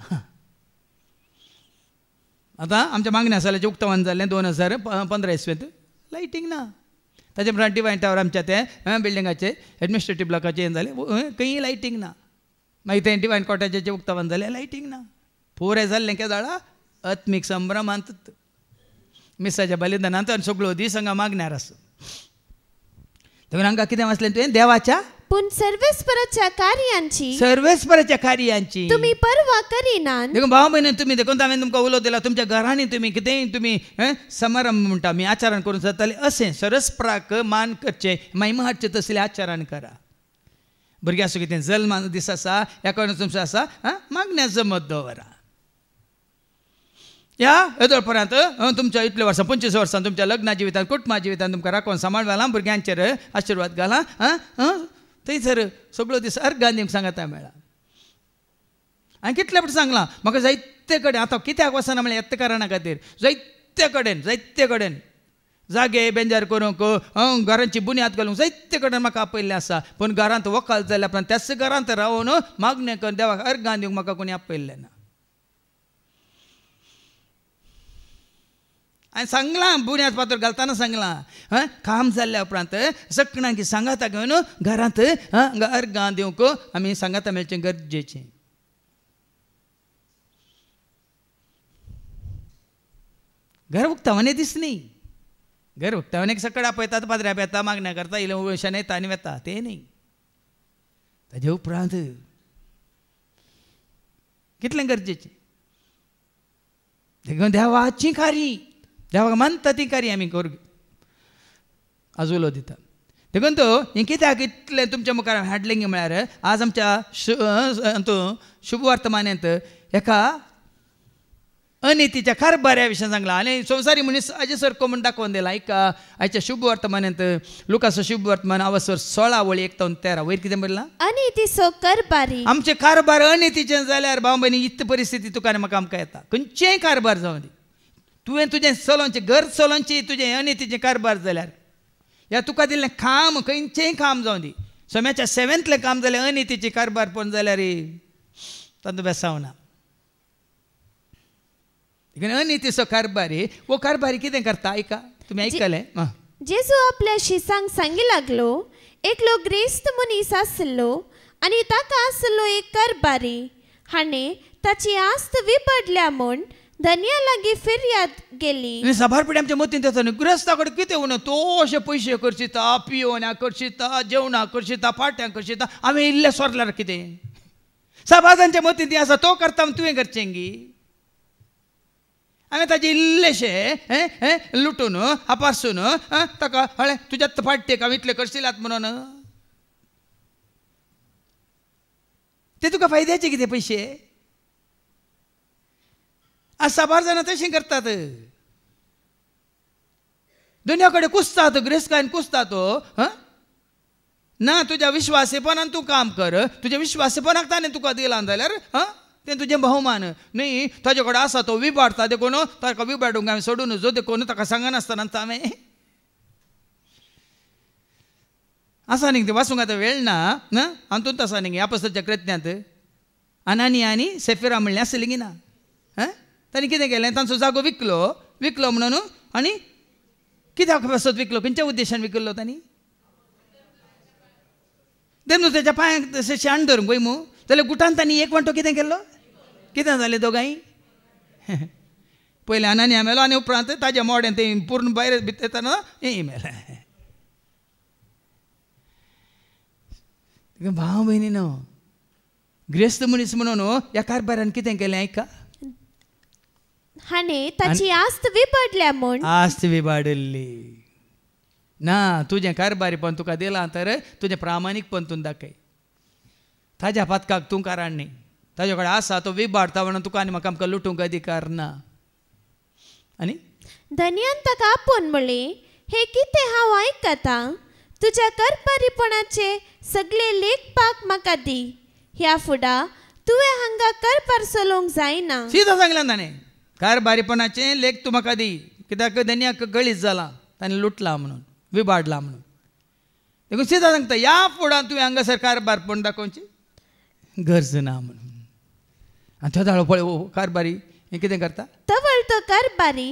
आतां आमच्या मागण्या सालाचें उक्तावण जाल्लें 2015 इसवेंत लायटींग ना ताचे उपरांत डिवायन टावर आमच्या ते बिल्डिंगाचे एडमिनिस्ट्रेटीव ब्लॉकाचें हें जालें खंय लायटींग ना मागीर तें डिवायन कॉटेजाचें उक्तावण जालें लायटींग ना पुराय जाल्लें केदाळा आत्मीक संभ्रमांत मिसाच्या बलिदानांत आनी सगळो दीस हांगा मागण्यार आसा तेन्ना हांगा कितें वाचलें तुवें देवाच्या पूण सर्वेस्पराच्या कार्यांची तुम्ही परवा करिनात देखून भाव भयण तुमी देखून हांवें तुमकां उलो दिला तुमच्या घरांनी तुमी कितेंय तुमी समारंभ म्हणटा आमी आचरण करूं जातालें अशें सरस्पराक मान करचें महिमा हाडचें तसलें आचरण करा भुरग्यां असो कितें जल्मा दीस आसा ह्या कारणान तुमचो आसा मागण्या जमत दवरा ह्या येदोळपर्यंत तुमच्या इतल्या वर्सां 25 वर्सां तुमच्या लग्ना जिवितांत कुटुंबा जिवितांत तुमकां राखून सांबाळला भुरग्यांचेर आशिर्वाद घाला थंयसर सगळो दीस अर्घान दिवंक सांगता मेळ्ळा हांवें कितले फावटी सांगलां म्हाका जायते कडेन आतां कित्याक वचना म्हळ्यार येत्या कारणा खातीर जायते कडेन जागे बेंजार करूंक घरांची बुन्याद घालूंक जायते कडेन म्हाका आपयल्लें आसा पूण घरांत वकाल जाल्या उपरांत त्याच घरांत रावून मागणें करून देवाक अर्घान दिवंक म्हाका कोणी आपयल्लें ना हांवें सांगलां बुन्याद फातर घालतना सांगलां काम जाल्ल्या उपरांत सगळ्यांक सांगाता घेवन घरांत अर्घां दिवंक आमी सांगाता मेळचें गरजेचें घर उक्तावणे दीस न्ही घर उक्तावणेक सकाळ आपयतात पाद्र्या येता मागण्या करता इल्लें शेण येता आनी वेता तें न्ही ताजे उपरांत कितलें गरजेचें देखून देवाची कार्य देवाक मानता ती कार्य आमी करूं आजुलो दिता देखून तो हें कित्याक इतलें तुमच्या मुखार हाडलें गे म्हळ्यार आज आमच्या शुभ वर्तमानांत एका अनितीच्या कारभाऱ्या विशयी सांगला आनी संवसारी मनीस हाजे सारको म्हूण दाखोवन दिला एका आयच्या शुभ वर्तमानांत लुकाचो शुभ वर्तमान अवसर 16 वळी 1 ते 13 वयर कितें बरयलां अनितीचो कारभारी आमचे कारभार अनितीचें जाल्यार भाव भयणी इतली परिस्थिती तुका आनी म्हाका आमकां येता खंयचेय कारभार जावं दी तुवें तुजें चलोवचें घर चलोवचें तुजें अनितीचें कारभार जाल्यार ह्या तुका दिल्लें काम खंयचेंय काम जावं दी सोम्याच्या सेवेंतलें काम जालें अनितीचें कारभार पण जाल्यार तातूंत बेसाव ना अनितीचो कारभारी वो कारभारी कितें करता आयका तुमी आयकलें जेजू आपल्या शिसांक सांगी लागलो एकलो ग्रेस्त मनीस आसलो आनी ताका आसलो एक कारभारी हाणें ताची आस्त विपडल्या म्हूण धन्या लागीं फिर्याद गेली सभारपडी आमच्या मतींत येता न्हू ग्रस्ता कडेन कितें उणो तो अशे पयशे करशिता पियोवण्या करशिता जेवणा करशिता पाट्यांक करशिता हांवें इल्लें सोरल्यार कितें सभाजांच्या मतींत आसा तो करता तुवें करचें गी हांवें ताजे इल्लेशें लुटून आपासून ताका हळें तुज्यात पाट्टेक हांव इतले करशिलात म्हणून ते तुका फायद्याचे कितें पयशे आज साबार जाणां तशीं करतात दुनिया कडेन कुसतात ग्रेस्कायन कुसतात ना तुज्या विश्वासेपणान तूं काम कर तुज्या विश्वासेपणाक ताणें तुका दिलां जाल्यार तें तुजें बहुमान न्ही ताजे कडेन आसा तो विबाडता देखून ताका विबाडूंक हांवें सोडून जो देखून ताका सांगनासतना हांवें आसा न्ही तें वाचूंक आतां वेळ ना हातूंत आसा न्ही अपोस्तलाच्या कृत्यांत अनानिया आनी सेफिरा म्हणलें आसलें गी ना तांणी कितें केलें तांचो जागो विकलो म्हणून आनी कित्याक पासत विकलो खंयच्या उद्देशान विकलो तांणी देव तेच्या पांयाक तशें शाण धरूंक पळय मू जाल्यार गुटान तांणी एक वांटो कितें केल्लो कितें जालें दोगांय पयलें अनानिया मेलो आनी उपरांत ताज्या मोड्यान तें पूर्ण भायर भितर येताना हें मेलें भाव भयणीनो ग्रेस्त मनीस म्हणून ह्या कारभारान कितें केलें आयका हाणें ताची आस्त विपडल्या म्हूण आस्त विबाडल्ली ना तुजें कारभारीपण तुका दिलां तर तुजें प्रामाणीकपण तूं दाखय ताज्या पातकाक तूं कारण न्ही ताजे कडेन आसा तो विबाडता म्हणून तुका आनी म्हाका आमकां लुटूंक अधिकार ना आनी धन्यान ताका आपोवन म्हणलें हे कितें हांव आयकता तुज्या कारभारीपणाचे सगळे लेखपाक म्हाका दी ह्या फुडा तुवें हांगा कारभार चलोवंक जायना सीधा सांगलें ताणें कारभारीपणाचे लेख तूं म्हाका दी कित्याक धन्याक गळीत जाला ताणें लुटला म्हणून विबाडला म्हणून देखून सीधा सांगता या फुडां तुवें हांगासर कारभार पण दाखोवची गरज ना म्हणून आनी तो धाडो पळय कारभारी हें कितें करता तवळ तो कारभारी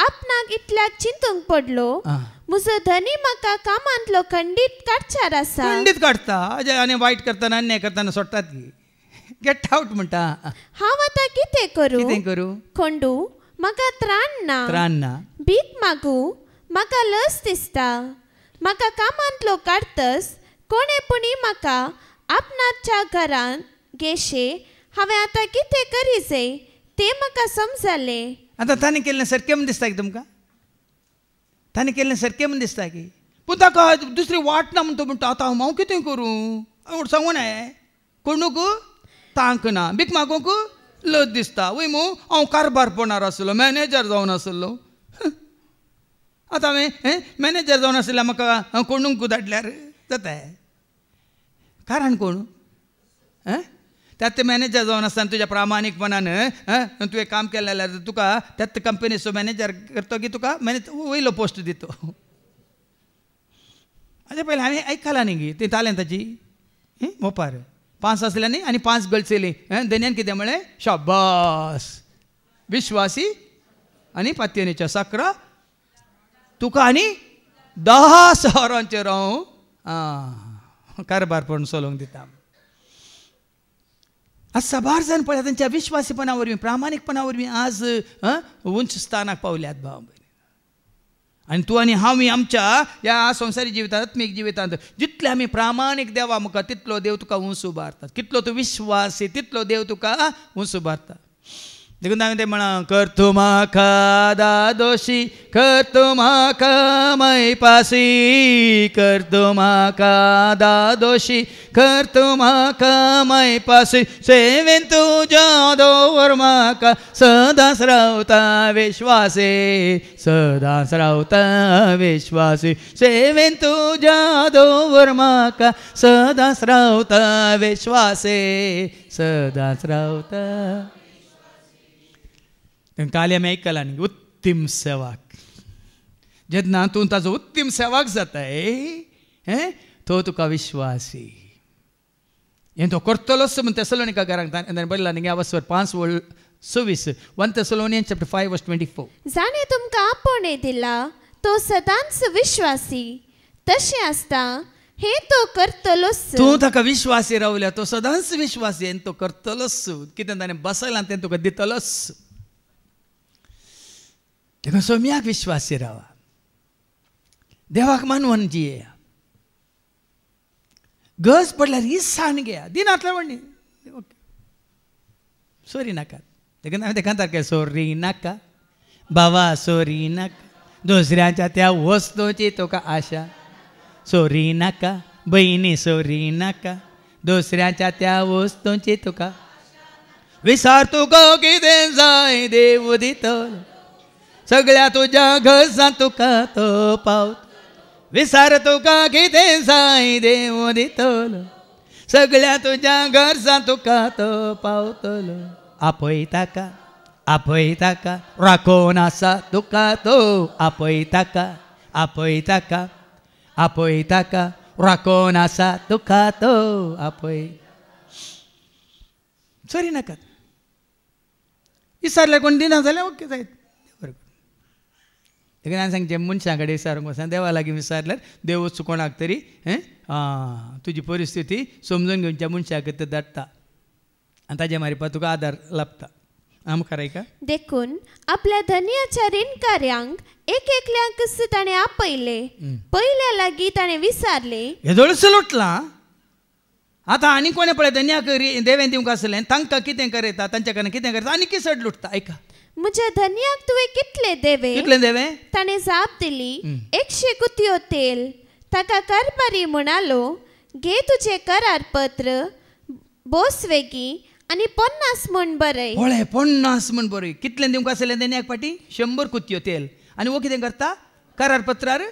आपणाक इतल्याक चिंतूंक पडलो म्हजो धनी म्हाका कामांतलो खंडीत काडच्यार आसा खंडीत काडटा आनी वायट करतना अन्याय करतना सोडटात की गेट आउट म्हणटा हांव आतां कितें कितें करूं खोंडू म्हाका त्राण ना भीक मागू म्हाका लज दिसता म्हाका कामांतलो काडतस कोणेपणी म्हाका आपणाच्या घरान घेशे हांवें आतां कितें करीचे तें म्हाका समजलें आतां ताणें केल्लें सारकें म्हूण दिसता की तुमकां ताणें केल्लें सारकें म्हूण दिसता की पूण ताका दुसरी वाट ना म्हणटा म्हणटा आतां हांव कितें करूं हांव सांगून हांवें कोणूक तांक ना भीक मागूंक लज दिसता वय मू हांव कारभारपणार आसलो मॅनेजर जावन आसलो आतां हांवें मॅनेजर जावन आसल्यार म्हाका कोणूक धाडल्यार जाता कारण कोण त्यात ते मॅनेजर जावन आसतना तुज्या प्रामाणीकपणान तुवें काम केलें जाल्यार तुका त्यात कंपनीचो मॅनेजर करतो की तुका वयलो पोस्ट दितो हाजे पयलीं हांवें आयकलां न्ही गी ती तालेंताची मोपार 5 आसल्यांनी आनी 5 गळचेली धन्यान कितें म्हळें शाबास विश्वासी आनी पातयेनीच्या साकरा तुका आनी 10 शहरांचेर हांव कारभार पण चलोवंक दिता आज साबार जाण पळय तांच्या विश्वासीपणा वरवीं प्रामाणीकपणा वरवीं आज उंच स्थानाक पावल्यात भाव आनी तूं आनी हांव आमच्या ह्या संवसारी जिवितांत आत्मीक जिवितांत जितले आमी प्रामाणीक देवा मुखार तितलो देव तुका उंच उबारता कितलो तूं विश्वासी तितलो देव तुका उंच उबारता देखून हांवें तें म्हणा कर तूं म्हाका दादोशी कर तूं म्हाका मैपासी कर तूं म्हाका दादोशी कर तूं म्हाका मैपासी सेवेन तुज्या दवर म्हाका सदांच रावता विश्वासी सदांच रावता विश्वासी सेवेन तुज्या दवर म्हाका सदांच रावता विश्वासी सदांच रावता काल आमी आयकलां न्ही उत्तीम सेवाक जेन्ना तूं ताजो उत्तीम सेवाक जाताय तो तुका विश्वासी हें तो करतलोच म्हूण तेसलोनिकाकारांक ताणें बरयलां न्ही वचवर 5:26 1 Thessalonians chapter 5 verse 24 जाणें तुमकां आपणे दिला तो सदांच विश्वासी तशें आसता हें तो करतलोच तूं ताका विश्वासी रावल्या तो सदांच विश्वासी आनी तो करतलोच कितें ताणें बसयलां तें तुका दितलोच देखून सोम्याक विश्वासी रावा देवाक मानवून जियेया गरज पडल्यार इसाण घेया दिनातल्या म्हणणी सोरी नाका देखून हांवें तेका तारखे सोरी नाका बाबा सोरी नाका दुसऱ्याच्या त्या वस्तूची तुका आशा सोरी नाका बहिणी सोरी नाका दुसऱ्याच्या त्या वस्तूची तुका विसार तुका कितें जाय देव दितलो सगळ्या तुज्या गरजां तुका तो पावत विसार तुका कितें जाय देव दितलो सगळ्या तुज्या गरजां तुका तो पावतलो आपय ताका राखून आसा तुका तो आपय ताका राखून आसा तुका तो आपय सरी नाका विसारले कोण दिना जाल्यार ओके जायत देखून हांवें सांगचें मनशां कडेन विचारूंक वचना देवा लागीं विचारल्यार देवूच कोणाक तरी तुजी परिस्थिती समजून घेवन त्या मनशा खातीर धाडटा आनी ताजे मारिफात तुका आदार लाभता आमकां का देखून आपल्या धन्याच्या ऋणकार्यांक एक एकल्यांक ताणें आपयले पयल्या लागीं ताणें विचारले येदोळस लुटलां आतां आनी कोणें पळय धन्याक देवें दिवंक आसलें तांकां कितें करयता तांच्या कडल्यान कितें करता आनी किसड लुटता आयका म्हज्या धन्याक तुवें कितले देवे ताणें जाप दिली 100 कुतयो तेल ताका कारभारी म्हणालो घे तुजें करार पत्र बोस वेगी आनी 50 म्हण बरय पळय 50 म्हण बरय कितलें दिवंक आसलें धन्याक पाटी 100 कुतयो तेल आनी वो कितें करता करार पत्रार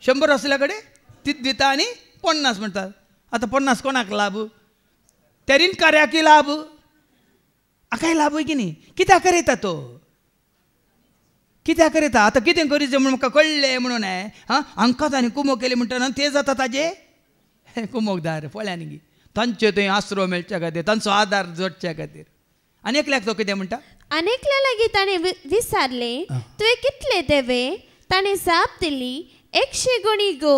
100 आसल्या कडेन तीच दिता आनी 50 म्हणटा आतां 50 कोणाक लाभ त्या ऋणकार्याकय लाभ आकाय लाभ की न्ही कित्याक करयता तो कित्याक करीता आतां कितें करीचें म्हणून म्हाका कळ्ळें म्हणून हां हांकां ताणें कुमो केली म्हणटना तें जाता ताजे कुमोकदार पळया न्ही तांचे थंय आसरो मेळच्या खातीर तांचो आदार जोडच्या खातीर आनी एकल्याक तो कितें म्हणटा अनेकल्या लागीं ताणें विचारले तुवें कितले देवे ताणें जाप दिली 100 गुणी गो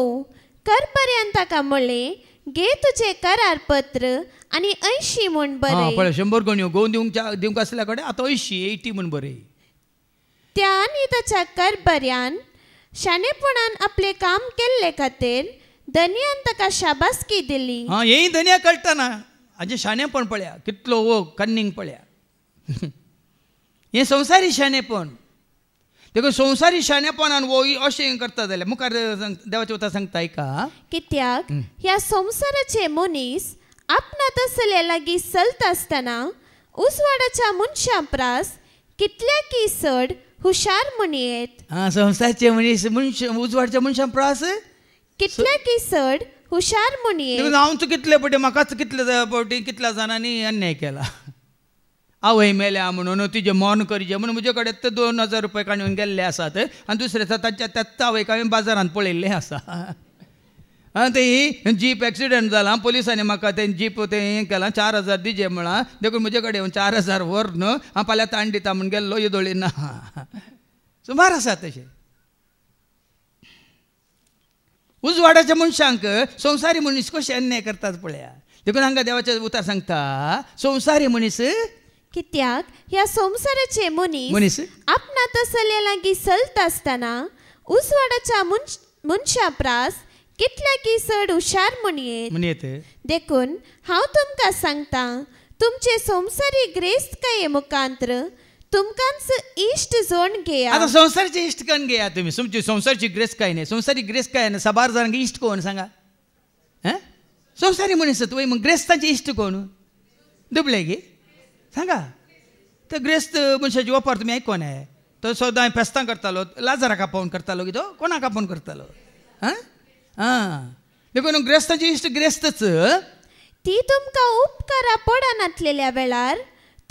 करपर्यंत ताका म्हणलें घे तुजें करारपत्र आनी 80 म्हूण बरय पळय 100 गण्यो गो दिवंक आसल्या कडेन आतां 80 म्हूण बरय त्या आनी ताच्या करबऱ्यान शाणेपणान आपलें काम केल्ले खातीर धन्यान ताका शाबासकी दिली हेय धन्या कळटना हाजें शाणेपण पळया कितलो वो कन्नींग पळया हें संवसारी शाणेपण देखून संवसारी शाणेपणान वो अशें करता जाल्यार मुखार देवाचें उतर सांगता ऐका कित्याक ह्या संवसाराचे मनीस आपणात असले लागीं चलता आसतना उजवाडाच्या मनशां प्रास कितल्याकी चड हुशार म्हणयेत संवसारचे मनीस उजवाडच्या मनशां प्रास कितल्याकी चड हुशार म्हणयेत हांवच कितले पटी म्हाकाच कितले पटी कितल्या जाणांनी अन्याय केला आवय मेल्या म्हणून तिजें मोन करचें म्हणून म्हजे कडेन ते 2000 रुपया काडून गेल्ले आसात आनी दुसरे ताच्या त्याच आवयक हांवें बाजारांत पळयल्लें आसा आनी तें जीप एक्सिडेंट जाला पुलिसांनी म्हाका तें जीप तें हें केलां 4000 दिजे म्हणा देखून म्हजे कडेन 4000 व्हर न्हू हांव फाल्यां ताण दिता म्हूण गेल्लो येदोळी ना सुमार आसा तशें उजवाडाच्या मनशांक संवसारी मनीस कशें अन्याय करतात पळया देखून हांगा देवाचें उतर सांगता संवसारी मनीस कित्याक ह्या संवसाराचे मनीस आपणात असले लागीं चलता आसतना उजवाडाच्या मनशां प्रास कितल्याकी चड हुशार म्हणयेत देखून हांव तुमकां सांगता तुमचे संवसारी ग्रेस्तकाये मुखांतर तुमकांच इश्ट जोड घेया आतां संवसाराचे इश्ट कोण घेया तुमी तुमची संवसारची ग्रेस्तकाय न्ही संवसारी ग्रेस्तकाय न्ही 1000 जाणांक इश्ट कोण सांगा संवसारी मनीस तुवें मग ग्रेस्तांचे इश्ट कोण दुबळे गे सांगा ते ग्रेस्त मनशाची वापर तुमी आयकोन तो सदां फेस्तां करतालो लाजाराक आपोवन करतालो की तो कोणाक आपोवन करतालो देखून ग्रेस्तांची इश्ट ग्रेस्तच ती तुमकां उपकारा पडनातलेल्या वेळार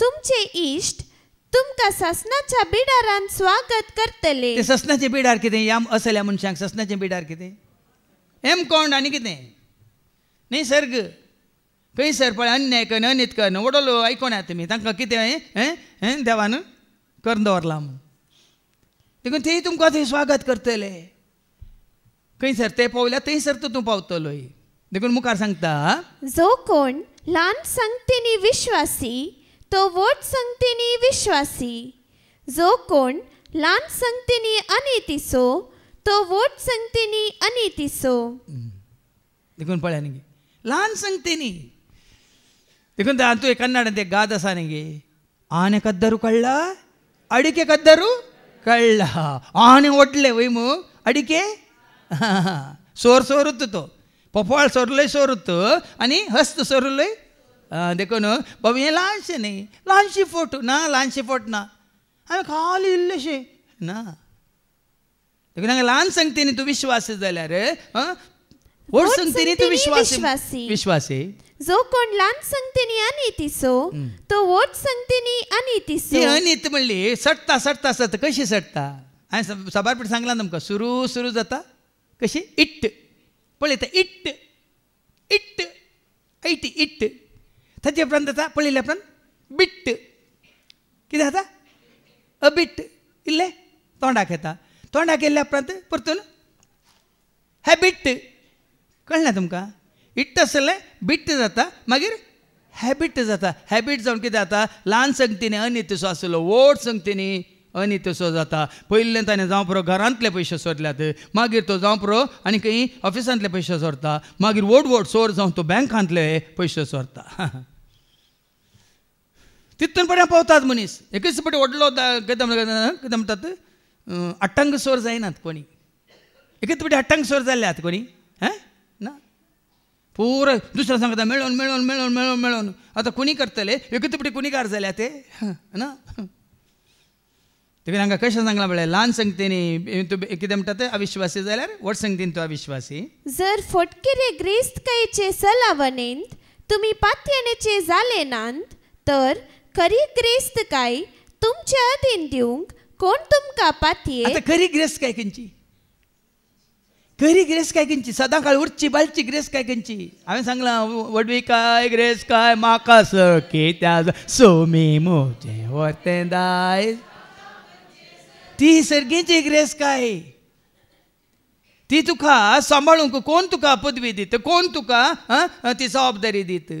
तुमचे इश्ट तुमकां ससनाच्या बिडारान स्वागत करतले ते ससनाचे बिडार कितें ह्या असल्या मनशांक ससनाचे बिडार कितें एम कोंड आनी कितें न्ही सर्ग खंयसर पळय अन्याय करून अनित करून वडलो आयकोना तुमी तांकां कितें देवान करून दवरलां म्हूण देखून ते तुमकां थंय स्वागत करतले खंयसर ते पावल्या थंयसर तूं पावतलो देखून मुखार सांगता जो कोण ल्हान संगतींनी विश्वासी तो व्हड संगतींनी विश्वासी जो कोण ल्हान संगतींनी अनितीचो तो व्हड संगतींनी अनितीचो देखून पळया न्ही ल्हान संगतींनी देखून तूं कन्नड ते गाद आसा न्ही गे आने कद्दरू कळ्ळा अडिके कद्दरू कळ्ळा आने ओडले वय मू अडिके सोर सोरूत तो पोपोळ सोरलोय सोरूत आनी हस्त सोरलोय देखून बाबा हें ल्हानशें न्ही ल्हानशी फोट ना ल्हानशे फोट ना हांवें खाली इल्लेशें ना देखून हांगा ल्हान संगतींनी तूं विश्वासी जाल्यार व्हड संगतींनी तूं विश्वासी जो कोण ल्हान संगतींनी अनितीचो तो व्हड संगतींनी अनितीचो अनित म्हणली सडटा सडटा सडटा कशी सडटा हांवें सबारपीठ सांगलां तुमकां सुरू जाता कशी इट्ट पळयता इट्ट इट्ट ऐटी इट्ट ताचे उपरांत जाता पळयल्या उपरांत बिट्ट कितें जाता अबिट्ट इल्लें तोंडाक येता तोंडाक येयल्या उपरांत परतून हॅबिट कळना तुमकां इट्ट आसलें बिट्ट जाता मागीर हॅबिट जाता हॅबिट जावन कितें जाता ल्हान संगतीनी अनितसो आसलो व्हड संगतीनी अनितसो जाता पयलें ताणें जावं पुरो घरांतले पयशे सोरल्यात मागीर तो जावं पुरो आनी खंय ऑफिसांतले पयशे सोरता मागीर व्हड व्हड सोर जावन तो बँकांतले पयशे सोरता तितून पर्यंत पावतात मनीस एकच पटी व्हडलो कितें म्हणटात अट्टंग सोर जायनात कोणी एकच पटी अट्टंग सोर जाल्ल्यात कोणी ना पुरो दुसऱ्या सांगता मेळोन मेळोन मेळोन मेळोन मेळोन आतां कोणी करतले एकच पटी कुणीकार जाल्या ते ना देखून हांगा कशें सांगलां म्हळ्यार ल्हान संगतीनी कितें म्हणटात अविश्वासी जाल्यार व्हड संगतीन तो अविश्वासी जर फोटकेरे ग्रेस्तकायेचे सलावणेंत तुमी पातयेणेचे जाले नात तर खरी ग्रेस्तकाय तुमच्या अधीन दिवंक कोण तुमकां पातये आता खरी ग्रेस काय खंयची खरी ग्रेस काय खंयची सदां काळ उरची बालची ग्रेस काय खंयची हांवें सांगलां वडवी काय ग्रेस काय म्हाका सखे त्या सोमी मोचे वर्तें दाय ती सर्गेची ग्रेस काय ती तुका सांबाळूंक कोण तुका पदवी दीत कोण तुका ती जबाबदारी दीत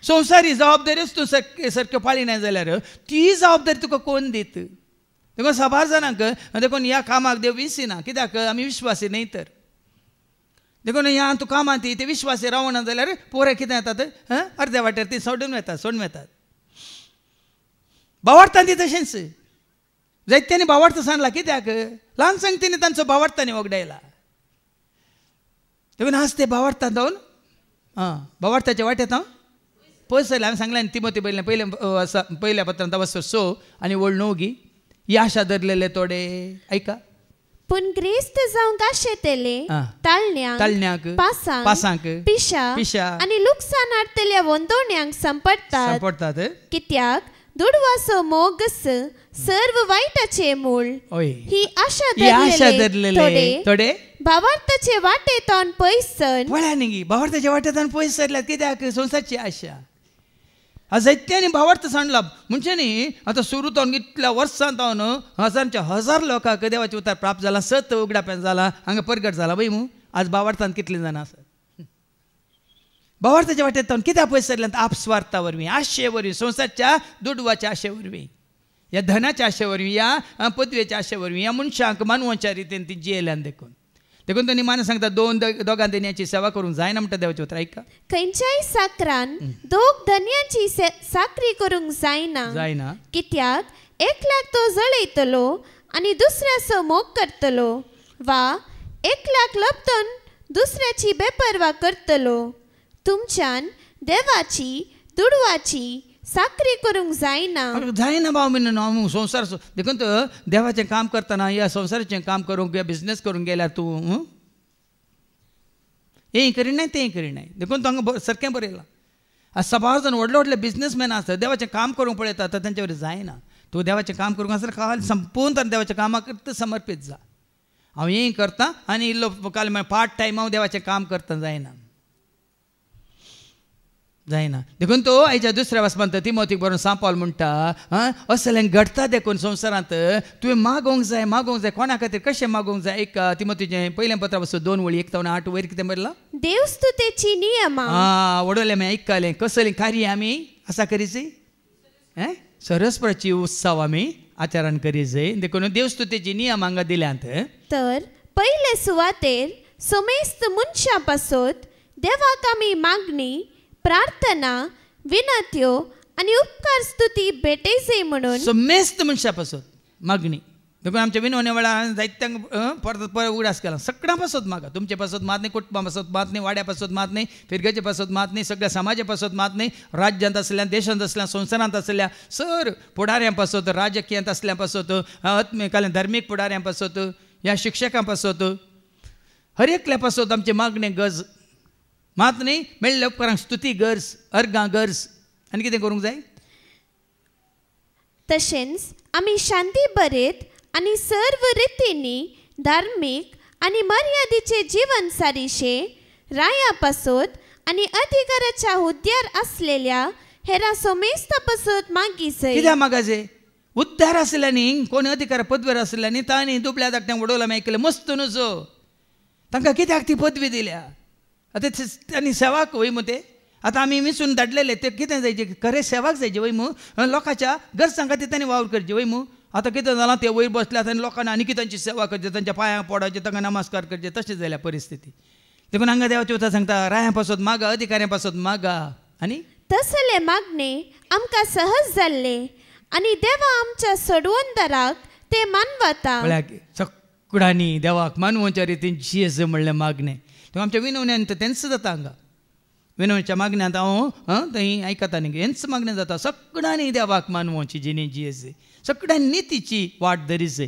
संवसारी जबाबदारीच तूं सारक्यो पाळी ना जाल्यार ती जबाबदारी तुका कोण दीत देखून 6 जाणांक देखून ह्या कामाक देव विसिना कित्याक आमी विश्वासी न्ही तर देखून ह्या तूं कामां ती विश्वासी रावना जाल्यार पोरे कितें येतात अर्द्या वाटेर ती सोडून वेतात भावार्थान ती तशेंच जायत्यांनी भावार्थ सांगला कित्याक ल्हान संगतींनी तांचो भावार्थांनी वगडायला देखून आज ते भावार्थांत जावन भावार्थाच्या वाटेंत हांव पयस जालें हांवें सांगलें तिमोथी पयल्या पत्रांत अवसर 6 आनी वळ 9 ही आशा धरलेले थोडे ऐका पूण ग्रेस्त जावंक आशेतेले ताळण्याक पासांक पिशा आनी लुकसाण हाडटल्या वंदोण्यांक संपडटात कित्याक दुडवासो मोगस सर्व वायटाचे मूळ ही आशा धरलेले थोडे भावार्थाचे वाटेतून पयस पळया न्ही भावार्थाच्या वाटेतून पयस सरल्यात कित्याक संवसारची आशा जायत्यांनी भावार्थ सांडला म्हणजे न्ही आतां सुरू जावन इतल्या वर्सांत हांव हजारांच्या हजार लोकांक देवाचे उतार प्राप्त जाला 7 उगडाप्यान जाला हांगा परगट जाला पळय मू आज भावार्थान कितलीं जाणां आसात भावार्थाच्या वाटेतून कित्याक पयस सरल्यात आपस्वार्था वरवीं आशे वरवीं संवसारच्या दुडवाच्या आशे वरवीं ह्या धनाच्या आशे वरवीं ह्या पदवेच्या आशे वरवीं ह्या मनशांक मानवाच्या रितीन ती जियेल्यान देखून तो निमाणे सांगता दोगां धन्याची सेवा करूंक जायना म्हणटा देवाचे उतर ऐका खंयच्याय साकरान दोग धन्याची साकरी करूंक जायना कित्याक एकल्याक तो जळयतलो आनी दुसऱ्याचो मोग करतलो वा एकल्याक लपतून दुसऱ्याची बेपरवा करतलो तुमच्यान देवाची दुडवाची साकरी करूंक जायना भाव मिन हांव संवसार देखून देवाचें काम करतना या संवसाराचें काम करूंक या बिझनेस करूंक गेल्यार तूं हें करिनाय तें करिनाय देखून हांगा सारकें बरयलां आज 6 जाण व्हडले बिझनेसमॅन आसता देवाचें काम करूंक पळयता तर तांचे वरवीं जायना तूं देवाचें काम करूंक आसल्यार खाली संपूर्ण तरेन देवाच्या कामाक समर्पीत जा हांव हें करतां आनी इल्लो काल पार्ट टायम हांव देवाचें काम करता जायना देखून तो आयच्या दुसऱ्या वचपांत तिमोथीक बरोवन सांपावल म्हणटा असलें घडटा देखून संवसारांत तुवें मागोवंक जाय कोणा खातीर कशें मागोवंक जाय एक तिमोथीचें पयल्या पत्रा पासून 2 वळी 1 ते 8 वयर कितें बरयलां देवस्तुतेची नियमा वडोले आमी आयकलें कसलीं कार्य आमी आसा करीत सरस्वराची उत्सव आमी आचरण करी जाय देखून देवस्तुतेची नियम हांगा दिल्यांत तर पयले सुवातेर समेस्त मनशां पासत देवाक आमी मागणी प्रार्थना विनत्यो आनी उपकार स्तुती भेटय जाय म्हणून समेस्त मनशां पासत मागणी देखून आमच्या विनवण्या वेळार जायत्यांक परत उगडास केला सगळ्यां पासत मागा तुमचे पासत मात न्ही कुटुंबा पासत मात न्ही वाड्या पासत मात न्ही फिरगेचे पासत मात न्ही सगळ्या समाजा पासत मात न्ही राज्यांत असल्या देशांत असल्या संवसारांत असल्या सर पुढाऱ्यां पासत राजकीयांत असल्या पासत आत्मिकाल्या धार्मीक पुढाऱ्यां पासत ह्या शिक्षकां पासत हर एकल्या पासत आमचे मागणे गज मात न्ही मेळ्ळ्या उपकारांक स्तुती गरज अर्गां गरज आनी कितें करूंक जाय तशेंच आमी शांती बरेत आनी सर्व रितींनी धार्मीक आनी मर्यादेचे जीवन सारीशे राया पासत आनी अधिकाराच्या हुद्द्यार असलेल्या हेरा समेस्ता पासत मागी जाय कित्याक मागा जाय उद्धार आसल्यांनी कोण अधिकार पदवेर आसल्यांनी तांणी दुबळ्या धाकट्यांक वडोवला मेळकले मस्त नजो तांकां कित्याक ती पदवी दिल्या आतां तांणी सेवाक वय मू ते आतां आमी विचून धाडलेले ते कितें जायचे खरें सेवाक जायचे वय मू लोकांच्या गरजां खातीर तांणी वावर करचे वय मू आतां कितें जालां ते वयर बसल्यात आनी लोकांनी आनी कितेंची सेवा करचे तांच्या पांयां पडचे तांकां नमस्कार करचे तशें जाल्या परिस्थिती देखून हांगा देवाचे उतर सांगता रायां पासत मागा अधिकाऱ्यां पासत मागा आनी तसले मागणे आमकां सहज जाल्ले आनी देवा आमच्या सोडवंदाराक ते मानवता सगळ्यांनी देवाक मानवच्या रितीन जियेस म्हणलें मागणें तो आमच्या विनवण्यान तेंच जाता हांगा विनवण्याच्या मागण्यांत हांव थंय आयकता न्ही हेंच मागणें जाता सगळ्यांनी देवाक मानवची जिणे जियेस सगळ्यांनी तिची वाट धरीच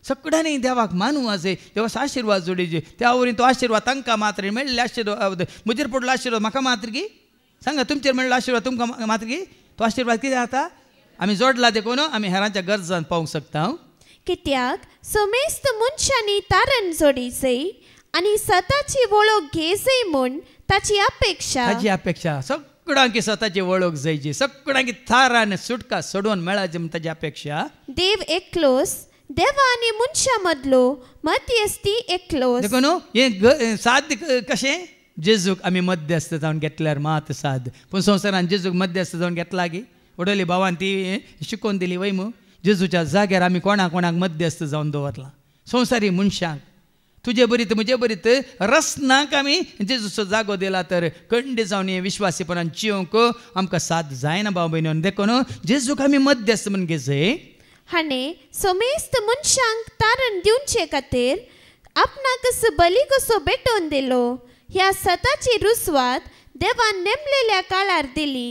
सगळ्यांनी देवाक मानूं जाय देवाचो आशिर्वाद जोडीचे त्या वरील तो आशिर्वाद तांकां मात्र मेळ्ळेले आशिर्वाद म्हजेर पडलो आशिर्वाद म्हाका मात्र की सांगा तुमचेर मेळ्ळो आशिर्वाद तुमकां मात्र की तो आशिर्वाद कितें जाता आमी जोडला देखून आमी हेरांच्या गरजांत पावूंक शकता कित्याक सोमेस्त मनशांनी तारण जोडीचंय आणि स्वताची वळख घेजय म्हूण ताची अपेक्षा सगळ्यांकी स्वताची वळख जायची सगळ्यांकी थारान सुटका सोडून मेळाची म्हण ताची अपेक्षा देव एकलोस देवा आणि मनशा मदलो मध्यस्थी एकलोस देखो न्हू हे साध्य कशें जेजूक आमी मध्यस्थ जावन घेतल्यार मात साद पूण संवसारान जेजूक मध्यस्थ जावन घेतला गी वडोली भावान ती शिकोवन दिली वय मू जेजूच्या जाग्यार आमी कोणाक मध्यस्थ जावन दवरला संवसारी मनशांक तुजे बरीत म्हजे बरीत रसनाक आमी जेजूचो जागो दिला तर खंड जावन हे विश्वासीपणान जियोंक आमकां साथ जायना भाव भयणीन देखो न्हू जेजूक आमी मध्यस्थ म्हण घेजय हाणें सोमेस्त मनशांक तारण दिवचे खातीर आपणाक बली कसो भेटोवन दिलो ह्या सताची रुसवात देवान नेमलेल्या काळार दिली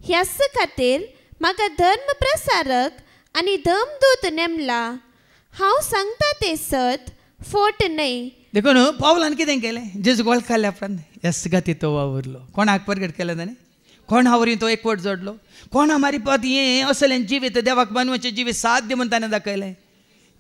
ह्याच खातीर म्हाका धर्म प्रसारक आनी धर्मदूत नेमला हांव सांगता ते सत फोट न्हय देखो न्हू पावलान कितें केलें जेजूक वळखल्या उपरांत ह्याच खातीर तो वावुरलो कोणाक प्रगट केलें ताणें कोणा वरी तो एकवट जोडलो कोणा मारिपात हें असलें जिवीत देवाक मानवाचें जिवीत साध्य म्हण ताणें दाखयलें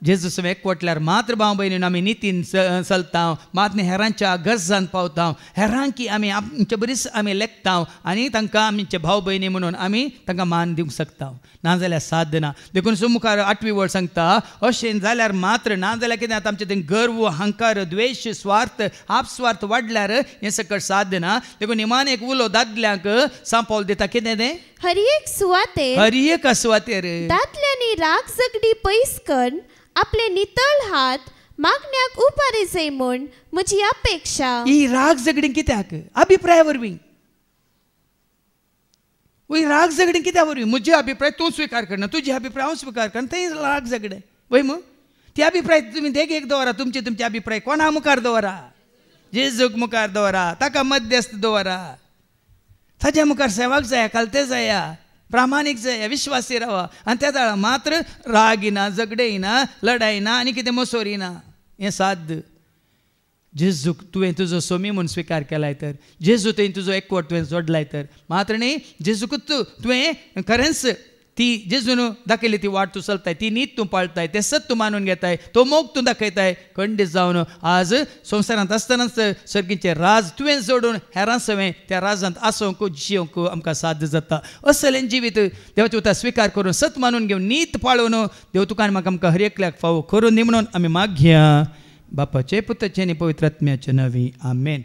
जेजूस एकवटल्यार मात्र भाव भयणीन आमी नितीन चलता मात्र हेरांच्या गरजान पावता हेरांकी आमी आमच्या बरीच आमी लेखता आनी तांकां आमचे भाव भयणी म्हणून आमी तांकां मान दिवंक शकता नाजाल्यार साध्य ना देखून मुखार 8वी वळ सांगता अशें जाल्यार मात्र नाजाल्यार कितें जाता आमचें तें गर्व अहंकार द्वेश स्वार्थ आपस्वार्थ वाडल्यार हें सकट साध्य ना देखून निमान एक उलो दादल्यांक सांपावल दिता कितें तें हर एक सुवातेर दादल्यांनी राग झगडी पयस करून आपले नितळ हात मागण्याक उबारे जाय म्हूण म्हजी अपेक्षा ही राग झगडी कित्याक अभिप्राया वरवीं राग झगडी कित्या वरवीं म्हजे अभिप्राय तूं स्विकार करना तुजे अभिप्राय हांव स्विकार करना थंय राग झगडे वय मग ते अभिप्राय तुमी एक दवरा तुमचे अभिप्राय कोणा मुखार दवरा जेजूक मुखार दवरा ताका मध्यस्थ दवरा ताज्या मुखार सेवाक जाया कालते जाया प्रामाणीक जाय विश्वासी रावा आनी त्या वेळा मात्र राग येना झगडे येना लढाई ना आनी कितें मसोरी ना हें साध्य जेजूक तुवें तुजो सोमी म्हूण स्विकार केलाय तर जेजू तुवें तुजो एकवट तुवें जोडलाय तर मात्र न्ही जेजूकूच तुवें खरेंच ती जेजून दाखयली ती वाट तूं चलताय ती नीत तूं पाळटाय ते सत तूं मानून घेताय तो मोग तूं दाखयताय खंडीत जावन आज संवसारांत आसतनाच सर्गीचें राज तुवें जोडून हेरां सवें त्या राजांत आसोवंक जियोवंक आमकां साध्य जाता असलें जिवीत देवाचे उतर स्विकार करून सत मानून घेवन नीत पाळून देव तुकान म्हाका आमकां हर एकल्याक फावो करून दी म्हणून आमी मागया बापाचे पुताचे आनी पवित्र आत्म्याचे नवी आमेन.